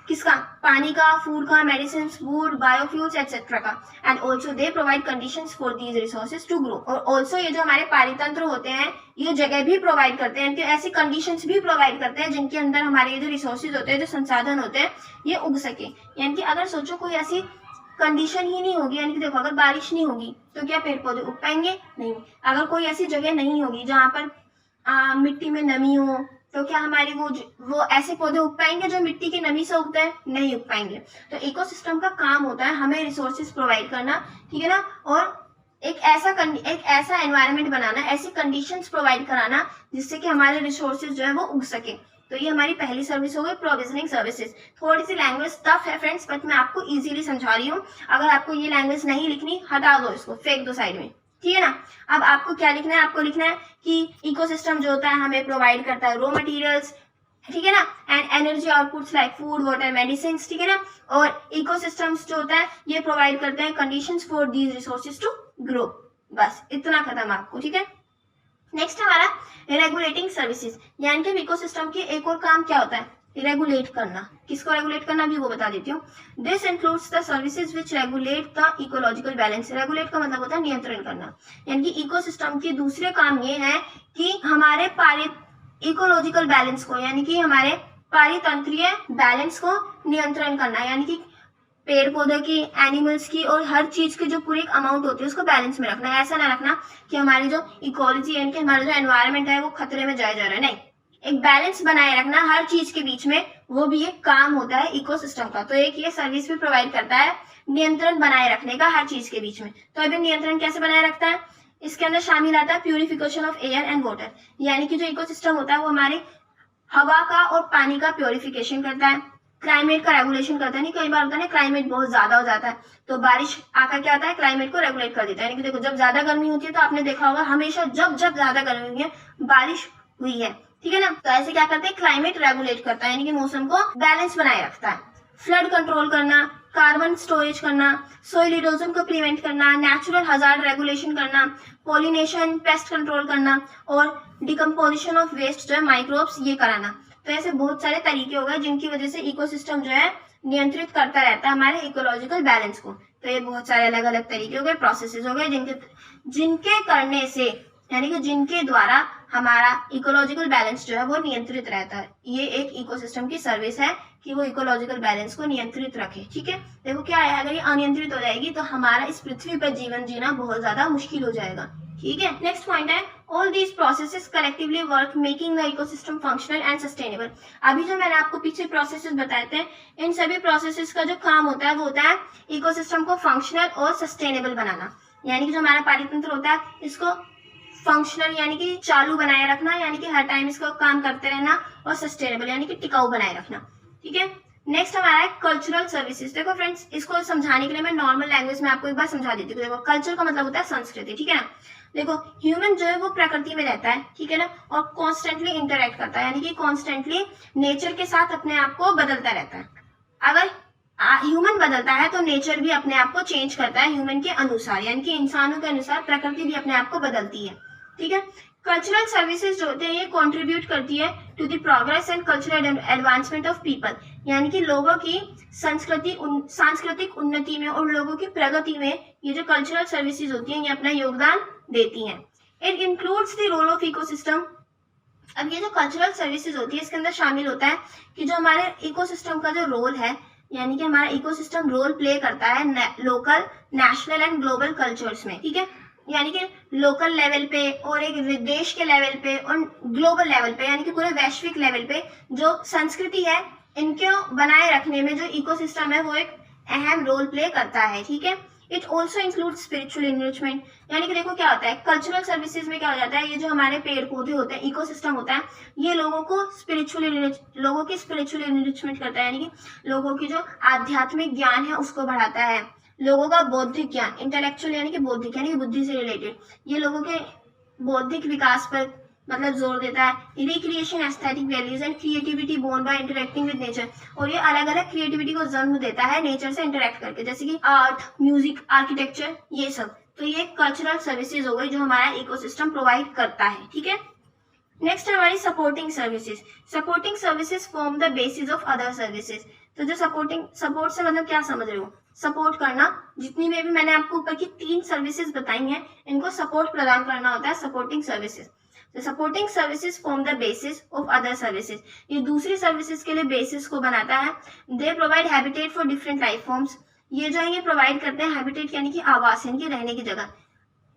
किसका, पानी का, फूड का, मेडिसिन, वुड, बायोफ्यूल्स एक्सेट्रा का। And also they provide conditions for these resources to grow. और ऑल्सो ये जो हमारे पारितंत्र होते हैं ये जगह भी प्रोवाइड करते हैं, ऐसी कंडीशंस भी प्रोवाइड करते हैं जिनके अंदर हमारे ये जो रिसोर्सेज होते हैं, जो संसाधन होते हैं, ये उग सके। यानी कि अगर सोचो कोई ऐसी कंडीशन ही नहीं होगी, यानी कि देखो अगर बारिश नहीं होगी तो क्या पेड़ पौधे उग पाएंगे? नहीं। अगर कोई ऐसी जगह नहीं होगी जहाँ पर मिट्टी में नमी हो, तो क्या हमारी वो ऐसे पौधे उग पाएंगे जो मिट्टी की नमी से उगते हैं? नहीं उग पाएंगे। तो इकोसिस्टम का काम होता है हमें रिसोर्सेज प्रोवाइड करना, ठीक है ना, और एक ऐसा एनवायरनमेंट बनाना, ऐसी कंडीशंस प्रोवाइड कराना जिससे कि हमारे रिसोर्सेज जो है वो उग सके। तो ये हमारी पहली सर्विस हो गई प्रोविजनिंग सर्विसेज। थोड़ी सी लैंग्वेज टफ है फ्रेंड्स, बट मैं आपको इजीली समझा रही हूँ। अगर आपको ये लैंग्वेज नहीं लिखनी, हटा दो इसको, फेंक दो साइड में, ठीक है ना। अब आपको क्या लिखना है? आपको लिखना है कि इकोसिस्टम जो होता है हमें प्रोवाइड करता है रॉ मटेरियल्स, ठीक है ना, and energy outputs like food, water, medicine, ठीक है ना, और इकोसिस्टम्स जो होता है ये प्रोवाइड करते हैं conditions for these resources to grow. बस इतना खत्म आपको, ठीक है। नेक्स्ट हमारा रेगुलेटिंग सर्विसेज, यानी कि इकोसिस्टम के एक और काम क्या होता है, रेगुलेट करना। किसको रेगुलेट करना भी वो बता देती हूँ। This includes the services which regulate the ecological balance. Regulate का मतलब होता है नियंत्रण करना, यानी कि इकोसिस्टम के दूसरे काम ये है कि हमारे इकोलॉजिकल बैलेंस को, यानी कि हमारे पारितंत्रीय बैलेंस को नियंत्रण करना, यानी कि पेड़ पौधे की, एनिमल्स की और हर चीज की जो पूरी एक अमाउंट होती है उसको बैलेंस में रखना है। ऐसा ना रखना कि हमारी जो इकोलॉजी यानी कि हमारा जो एनवायरनमेंट है वो खतरे में जाया जा रहा है, नहीं, एक बैलेंस बनाए रखना हर चीज के बीच में, वो भी एक काम होता है इकोसिस्टम का। तो एक ये सर्विस भी प्रोवाइड करता है नियंत्रण बनाए रखने का हर चीज के बीच में। तो अभी नियंत्रण कैसे बनाए रखता है, इसके अंदर शामिल आता है purification of air and water, यानी कि जो इकोसिस्टम होता है वो हमारी हवा का और पानी का प्योरिफिकेशन करता है, क्लाइमेट का रेगुलेशन करता है। नहीं, कई बार होता है ना क्लाइमेट बहुत ज्यादा हो जाता है तो बारिश आकर क्या होता है, क्लाइमेट को रेगुलेट कर देता है। यानी कि देखो जब ज्यादा गर्मी होती है तो आपने देखा होगा हमेशा जब जब ज्यादा गर्मी हुई है बारिश हुई है, ठीक है ना, तो ऐसे क्या करते हैं, क्लाइमेट रेगुलेट करता है, यानी कि मौसम को बैलेंस बनाए रखता है। फ्लड कंट्रोल करना, कार्बन स्टोरेज करना, सोइल इरोजन को प्रिवेंट करना, नेचुरल हजार्ड रेगुलेशन करना, पॉलिनेशन, पेस्ट कंट्रोल करना और डिकम्पोजिशन ऑफ वेस्ट जो है माइक्रोब्स ये कराना। तो ऐसे बहुत सारे तरीके हो गए जिनकी वजह से इकोसिस्टम जो है नियंत्रित करता रहता है हमारे इकोलॉजिकल बैलेंस को। तो ये बहुत सारे अलग अलग तरीके हो गए, प्रोसेसेस हो गए जिनके करने से, यानी कि जिनके द्वारा हमारा इकोलॉजिकल बैलेंस जो है वो नियंत्रित रहता है। ये एक इकोसिस्टम की सर्विस है कि वो इकोलॉजिकल बैलेंस को नियंत्रित रखे, ठीक है। देखो क्या है, अगर ये अनियंत्रित हो जाएगी तो हमारा इस पृथ्वी पर जीवन जीना बहुत ज्यादा मुश्किल हो जाएगा, ठीक है। नेक्स्ट पॉइंट है, all these processes collectively work making the ecosystem functional and sustainable. अभी जो मैंने आपको पीछे प्रोसेसेस बताए थे, इन सभी प्रोसेसेस का जो काम होता है वो होता है इकोसिस्टम को फंक्शनल और सस्टेनेबल बनाना, यानी कि जो हमारा पारितंत्र होता है इसको फंक्शनल यानी कि चालू बनाए रखना, यानी कि हर टाइम इसको काम करते रहना, और सस्टेनेबल यानी कि टिकाऊ बनाए रखना, ठीक है। नेक्स्ट हमारा है कल्चरल सर्विसेज। देखो फ्रेंड्स, इसको समझाने के लिए मैं नॉर्मल लैंग्वेज में आपको एक बार समझा देती हूँ। देखो कल्चर का मतलब होता है संस्कृति, ठीक है ना। देखो ह्यूमन जो है वो प्रकृति में रहता है, ठीक है ना, और कॉन्स्टेंटली इंटरेक्ट करता है, यानी कि कॉन्स्टेंटली नेचर के साथ अपने आप को बदलता रहता है। अगर ह्यूमन बदलता है तो नेचर भी अपने आप को चेंज करता है ह्यूमन के अनुसार, यानी कि इंसानों के अनुसार प्रकृति भी अपने आप को बदलती है, ठीक है। कल्चरल सर्विसेज जो होते हैं ये कंट्रीब्यूट करती है to the progress and cultural advancement of people, यानी कि लोगों की सांस्कृतिक उन्नति में और लोगों की प्रगति में ये जो कल्चरल सर्विसेज होती हैं ये अपना योगदान देती हैं। It includes the role of ecosystem. अब ये जो कल्चरल सर्विसेज होती है इसके अंदर शामिल होता है कि जो हमारे इकोसिस्टम का जो रोल है, यानी कि हमारा इकोसिस्टम रोल प्ले करता है local, national and global cultures में, ठीक है, यानी कि लोकल लेवल पे और एक देश के लेवल पे और ग्लोबल लेवल पे, यानी कि पूरे वैश्विक लेवल पे जो संस्कृति है इनको बनाए रखने में जो इकोसिस्टम है वो एक अहम रोल प्ले करता है, ठीक है। It also include spiritual enrichment, यानी कि देखो क्या होता है कल्चरल सर्विसेज में क्या हो जाता है, ये जो हमारे पेड़ पौधे होते हैं, इकोसिस्टम होता है, ये लोगों की स्पिरिचुअल इनरिचमेंट करता है, यानी कि लोगों की जो आध्यात्मिक ज्ञान है उसको बढ़ाता है। लोगों का बौद्धिक ज्ञान, इंटेलेक्चुअल यानी कि बौद्धिक, यानी कि बुद्धि से रिलेटेड, ये लोगों के बौद्धिक विकास पर मतलब जोर देता है। Recreation, aesthetic values and creativity born by interacting with nature, और ये अलग अलग क्रिएटिविटी को जन्म देता है नेचर से इंटरेक्ट करके, जैसे कि आर्ट, म्यूजिक, आर्किटेक्चर, ये सब। तो ये कल्चरल सर्विसेज हो गई जो हमारा इकोसिस्टम प्रोवाइड करता है, ठीक है। नेक्स्ट हमारी supporting services. Supporting services form the basis of other services. तो जो सपोर्ट से मतलब क्या समझ रहे हो, सपोर्ट करना, जितनी भी मैंने आपको ऊपर की 3 सर्विसेज बताई हैं इनको सपोर्ट प्रदान करना होता है सपोर्टिंग सर्विसेज। तो supporting services form the basis of other services, ये दूसरी सर्विसेज के लिए बेसिस को बनाता है। They provide habitat for different life forms, ये जो है ये प्रोवाइड करते हैं हैबिटेट यानी कि आवास, यानी कि रहने की जगह,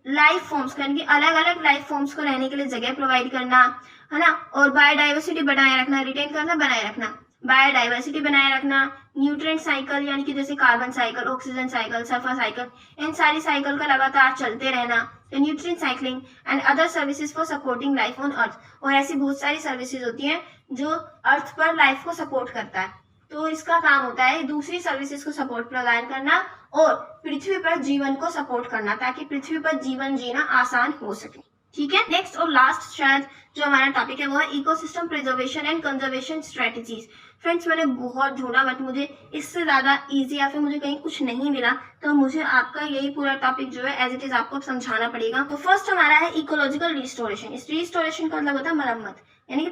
लाइफ फॉर्म्स यानी कि अलग अलग लाइफ फॉर्म्स को रहने के लिए जगह प्रोवाइड करना, है ना, और बायोडाइवर्सिटी बनाए रखना, रिटेन करना, बनाए रखना, बायोडाइवर्सिटी बनाए रखना, न्यूट्रिएंट साइकिल यानी कि जैसे carbon cycle, oxygen cycle, sulphur cycle, इन सारी साइकिल का लगातार चलते रहना, तो nutrient cycling and other services for supporting life on earth. और ऐसी बहुत सारी सर्विसेज होती हैं जो अर्थ पर लाइफ को सपोर्ट करता है, तो इसका काम होता है दूसरी सर्विसेज को सपोर्ट प्रदान करना और पृथ्वी पर जीवन को सपोर्ट करना, ताकि पृथ्वी पर जीवन जीना आसान हो सके, ठीक है। नेक्स्ट और लास्ट शायद जो हमारा टॉपिक है वो है ecosystem preservation and conservation strategies. Friends मैंने बहुत ढूंढा बट मुझे इससे ज्यादा इजी या फिर मुझे कहीं कुछ नहीं मिला, तो मुझे आपका यही पूरा टॉपिक जो है एज इट इज आपको समझाना पड़ेगा। तो फर्स्ट हमारा है इकोलॉजिकल रिस्टोरेशन। इस रिस्टोरेशन का मतलब होता है मरम्मत, यानी कि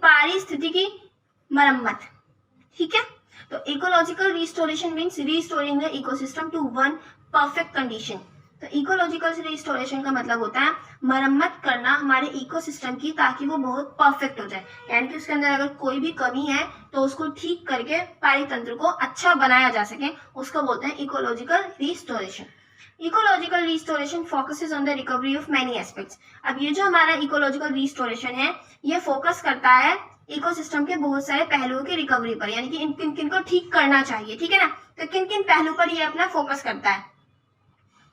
पारिस्थितिकी मरम्मत। ठीक है। तो ecological restoration means restoring the ecosystem to one perfect condition. तो इकोलॉजिकल रिस्टोरेशन का मतलब होता है मरम्मत करना हमारे इकोसिस्टम की, ताकि वो बहुत परफेक्ट हो जाए, यानी कि उसके अंदर अगर कोई भी कमी है तो उसको ठीक करके पारितंत्र को अच्छा बनाया जा सके, उसको बोलते हैं ecological restoration. Ecological restoration focuses on the recovery of many aspects. अब ये जो हमारा इकोलॉजिकल रिस्टोरेशन है ये फोकस करता है इकोसिस्टम के बहुत सारे पहलुओं की रिकवरी पर, यानी कि इन किन किन को ठीक करना चाहिए। ठीक है ना। तो किन किन पहलू पर ये अपना फोकस करता है।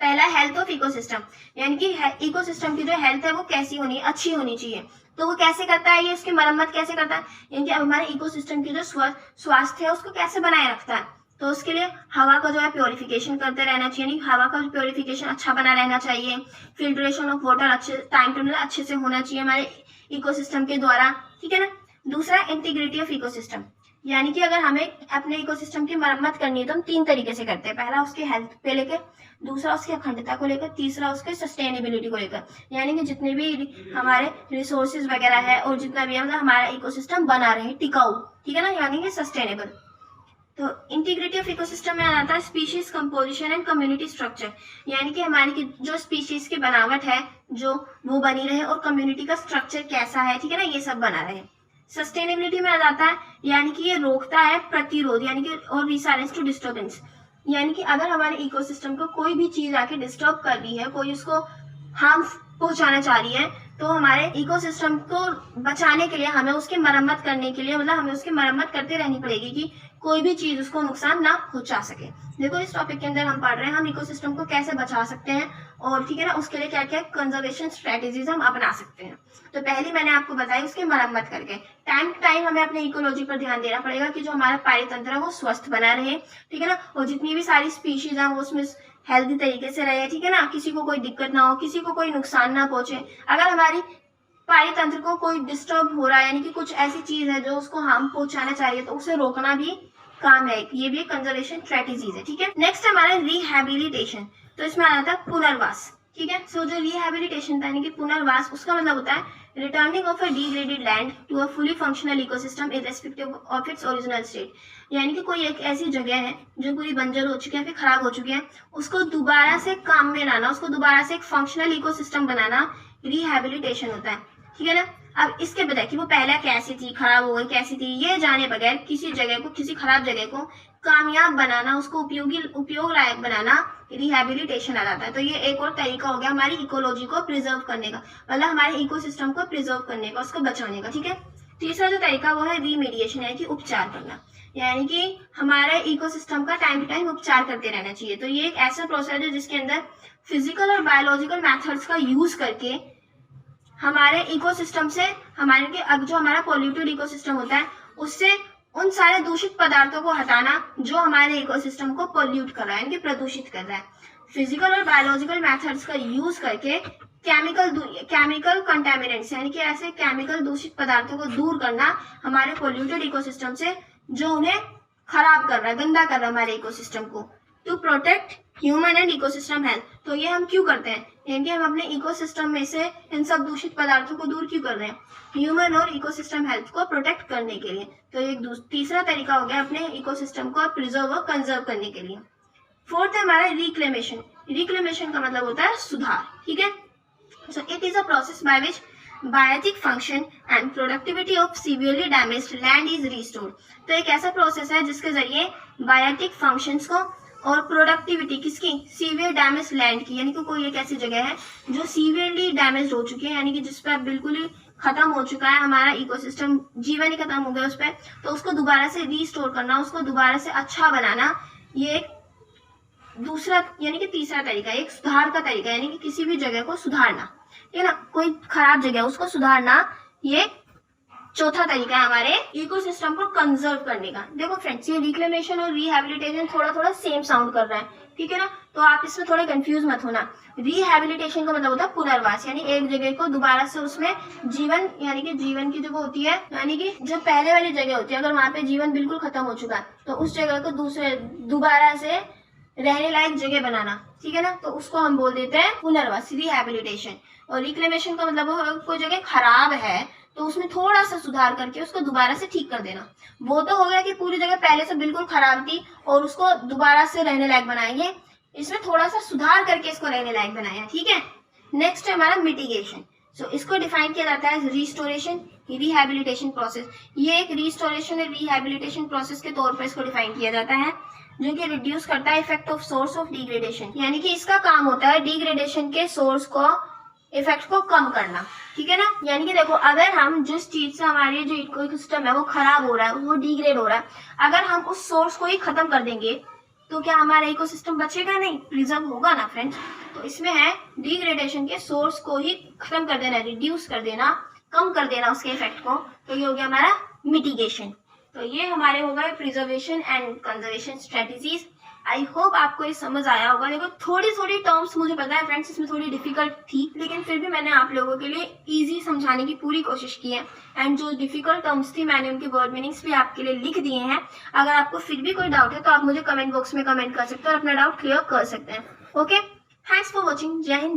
पहला हेल्थ ऑफ इकोसिस्टम, यानी कि इकोसिस्टम की जो हेल्थ है वो कैसी होनी, अच्छी होनी चाहिए। तो वो कैसे करता है, ये इसकी मरम्मत कैसे करता है, यानी कि अब हमारे इकोसिस्टम की जो स्वास्थ्य है उसको कैसे बनाए रखता है। तो उसके लिए हवा का जो है प्योरिफिकेशन करते रहना चाहिए, यानी हवा का प्योरिफिकेशन अच्छा बना रहना चाहिए। फिल्ट्रेशन ऑफ वाटर अच्छे टाइम टू टाइम अच्छे से होना चाहिए हमारे इकोसिस्टम के द्वारा। ठीक है ना। दूसरा इंटीग्रिटी ऑफ इकोसिस्टम, यानी कि अगर हमें अपने इकोसिस्टम की मरम्मत करनी है तो हम 3 तरीके से करते हैं। पहला उसकी हेल्थ पे लेकर, दूसरा उसकी अखंडता को लेकर, तीसरा उसके सस्टेनेबिलिटी को लेकर, यानी कि जितने भी हमारे रिसोर्सेज वगैरह है और जितना भी मतलब हमारा इकोसिस्टम बना रहे टिकाऊ। ठीक है ना, यानी कि सस्टेनेबल। तो इंटीग्रिटी ऑफ इकोसिस्टम में आता है species composition and community structure, यानी कि हमारी की जो स्पीशीज की बनावट है जो वो बनी रहे और कम्युनिटी का स्ट्रक्चर कैसा है। ठीक है ना, ये सब बना रहे। सस्टेनेबिलिटी में आ जाता है, यानी कि ये रोकता है प्रतिरोध, यानी कि और रिसाइलेंस टू डिस्टर्बेंस, यानी कि अगर हमारे इकोसिस्टम को कोई भी चीज आके डिस्टर्ब कर रही है, कोई उसको हार्म पहुंचाना चाह रही है, तो हमारे इकोसिस्टम को बचाने के लिए हमें उसकी मरम्मत करने के लिए मतलब हमें उसकी मरम्मत करते रहनी पड़ेगी कि कोई भी चीज उसको नुकसान ना पहुंचा सके। देखो इस टॉपिक के अंदर हम पढ़ रहे हैं हम इकोसिस्टम को कैसे बचा सकते हैं और ठीक है ना उसके लिए क्या क्या कंजर्वेशन स्ट्रेटेजीज हम अपना सकते हैं। तो पहली मैंने आपको बताई उसकी मरम्मत करके। टाइम टू टाइम हमें अपने इकोलॉजी पर ध्यान देना पड़ेगा कि जो हमारा पारितंत्र है वो स्वस्थ बना रहे। ठीक है ना, और जितनी भी सारी स्पीशीज है वो उसमें हेल्दी तरीके से रहे। ठीक है ना, किसी को कोई दिक्कत ना हो, किसी को कोई नुकसान ना पहुंचे। अगर हमारी पारितंत्र को कोई डिस्टर्ब हो रहा है यानी कि कुछ ऐसी चीज है जो उसको हार्म पहुंचाना चाहिए तो उसे रोकना भी काम है, ये भी कंजर्वेशन स्ट्रेटेजीज है। ठीक है। नेक्स्ट हमारा रिहैबिलिटेशन, तो इसमें आ जाता है पुनर्वास। ठीक है। सो जो रिहैबिलिटेशन था यानी कि पुनर्वास, उसका मतलब होता है returning of a degraded land to a fully functional ecosystem irrespective of its original state, यानी कि कोई एक ऐसी जगह है जो पूरी बंजर हो चुकी है फिर खराब हो चुकी है, उसको दोबारा से काम में लाना, उसको दोबारा से एक फंक्शनल इकोसिस्टम बनाना रिहैबिलिटेशन होता है। ठीक है ना। अब इसके बजाय कि वो पहले कैसी थी, खराब हो गई कैसी थी, ये जाने बगैर किसी जगह को, किसी खराब जगह को कामयाब बनाना, उसको उपयोग लायक बनाना रिहैबिलिटेशन आ जाता है। तो ये एक और तरीका हो गया हमारी इकोलॉजी को प्रिजर्व करने का, मतलब हमारे इकोसिस्टम को प्रिजर्व करने का, उसको बचाने का। ठीक है। तीसरा जो तरीका वो है रीमेडिएशन, यानी कि उपचार करना, यानी कि हमारे इकोसिस्टम का टाइम टू टाइम उपचार करते रहना चाहिए। तो ये एक ऐसा प्रोसेस है जिसके अंदर फिजिकल और बायोलॉजिकल मेथड्स का यूज करके हमारे इकोसिस्टम से हमारे जो हमारा पॉल्यूटेड इकोसिस्टम होता है उससे उन सारे दूषित पदार्थों को हटाना जो हमारे इकोसिस्टम को पॉल्यूट कर रहा है, यानी कि प्रदूषित कर रहा है। फिजिकल और बायोलॉजिकल मेथड्स का यूज करके केमिकल कंटेमिनेंट्स, यानी कि ऐसे केमिकल दूषित पदार्थों को दूर करना हमारे पॉल्यूटेड इकोसिस्टम से जो उन्हें खराब कर रहा है, गंदा कर रहा है हमारे इकोसिस्टम को, to protect human and ecosystem health. तो ये हम क्यों करते हैं, यानी कि हम अपने इकोसिस्टम में से इन सब दूषित पदार्थों को दूर क्यों कर रहे हैं, ह्यूमन और इकोसिस्टम हेल्थ को प्रोटेक्ट करने के लिए। तो एक तीसरा तरीका हो गया अपने इकोसिस्टम को प्रिजर्व और कंजर्व करने के लिए। फोर्थ है हमारा रिक्लेमेशन। रिक्लेमेशन का मतलब होता है सुधार। ठीक है। So it is a process by which biotic function and productivity of severely damaged land is restored. तो एक ऐसा प्रोसेस है जिसके जरिए बायोटिक फंक्शंस को और प्रोडक्टिविटी किसकी, सीवियर डैमेज लैंड की, यानी कि कोई एक ऐसी जगह है जो सीवियरली डैमेज हो चुकी है, यानी कि जिस पर बिल्कुल ही खत्म हो चुका है हमारा इकोसिस्टम, जीवन ही खत्म हो गया उस पर, तो उसको दोबारा से रीस्टोर करना, उसको दोबारा से अच्छा बनाना, ये एक दूसरा यानी कि तीसरा तरीका, एक सुधार का तरीका, यानी कि किसी भी जगह को सुधारना। ठीक है ना, कोई खराब जगह उसको सुधारना, ये चौथा तरीका है हमारे इकोसिस्टम को कंजर्व करने का। देखो फ्रेंड्स, ये रिक्लेमेशन और रिहैबिलिटेशन थोड़ा थोड़ा सेम साउंड कर रहा है, ठीक है ना। तो आप इसमें थोड़े कंफ्यूज मत होना। रिहैबिलिटेशन का मतलब होता है पुनर्वास, यानी एक जगह को दोबारा से उसमें जीवन, यानी कि जीवन की जो वो होती है, यानी कि जो पहले वाली जगह होती है, अगर वहां पे जीवन बिल्कुल खत्म हो चुका है तो उस जगह को दोबारा से रहने लायक जगह बनाना, ठीक है ना। तो उसको हम बोल देते हैं पुनर्वास, रिहैबिलिटेशन। और रिक्लेमेशन का मतलब कोई जगह खराब है तो उसमें थोड़ा सा सुधार करके उसको दोबारा से ठीक कर देना। वो तो हो गया कि पूरी जगह पहले से बिल्कुल खराब थी और उसको दोबारा से रहने लायक बनाएंगे, इसमें थोड़ा सा सुधार करके इसको रहने लायक बनाया, ठीक है। नेक्स्ट है हमारा मिटिगेशन। सो इसको डिफाइन किया जाता है रिस्टोरेशन, रिहैबिलिटेशन प्रोसेस। ये एक रिस्टोरेशन और रिहैबिलिटेशन प्रोसेस के तौर पर इसको डिफाइन किया जाता है, जो कि रिड्यूस करता है effect of source of degradation, यानी कि इसका काम होता है डिग्रेडेशन के सोर्स को, इफेक्ट को कम करना, ठीक है ना। यानी कि देखो, अगर हम जिस चीज से हमारी जो इकोसिस्टम है वो खराब हो रहा है, वो डिग्रेड हो रहा है, अगर हम उस सोर्स को ही खत्म कर देंगे तो क्या हमारा इकोसिस्टम बचेगा? नहीं, प्रिजर्व होगा ना फ्रेंड्स। तो इसमें है डिग्रेडेशन के सोर्स को ही खत्म कर देना, रिड्यूस कर देना, कम कर देना उसके इफेक्ट को, तो ये हो गया हमारा मिटिगेशन। तो ये हमारे हो गए preservation and conservation strategies. I hope आपको ये समझ आया होगा। देखो, थोड़ी थोड़ी टर्म्स मुझे पता है फ्रेंड्स, इसमें थोड़ी डिफिकल्ट थी, लेकिन फिर भी मैंने आप लोगों के लिए इजी समझाने की पूरी कोशिश की है। एंड जो डिफिकल्ट टर्म्स थी मैंने उनके वर्ड मीनिंग्स भी आपके लिए लिख दिए हैं। अगर आपको फिर भी कोई डाउट है तो आप मुझे कमेंट बॉक्स में कमेंट कर सकते हैं और अपना डाउट क्लियर कर सकते हैं। Okay, thanks for watching. जय हिंद।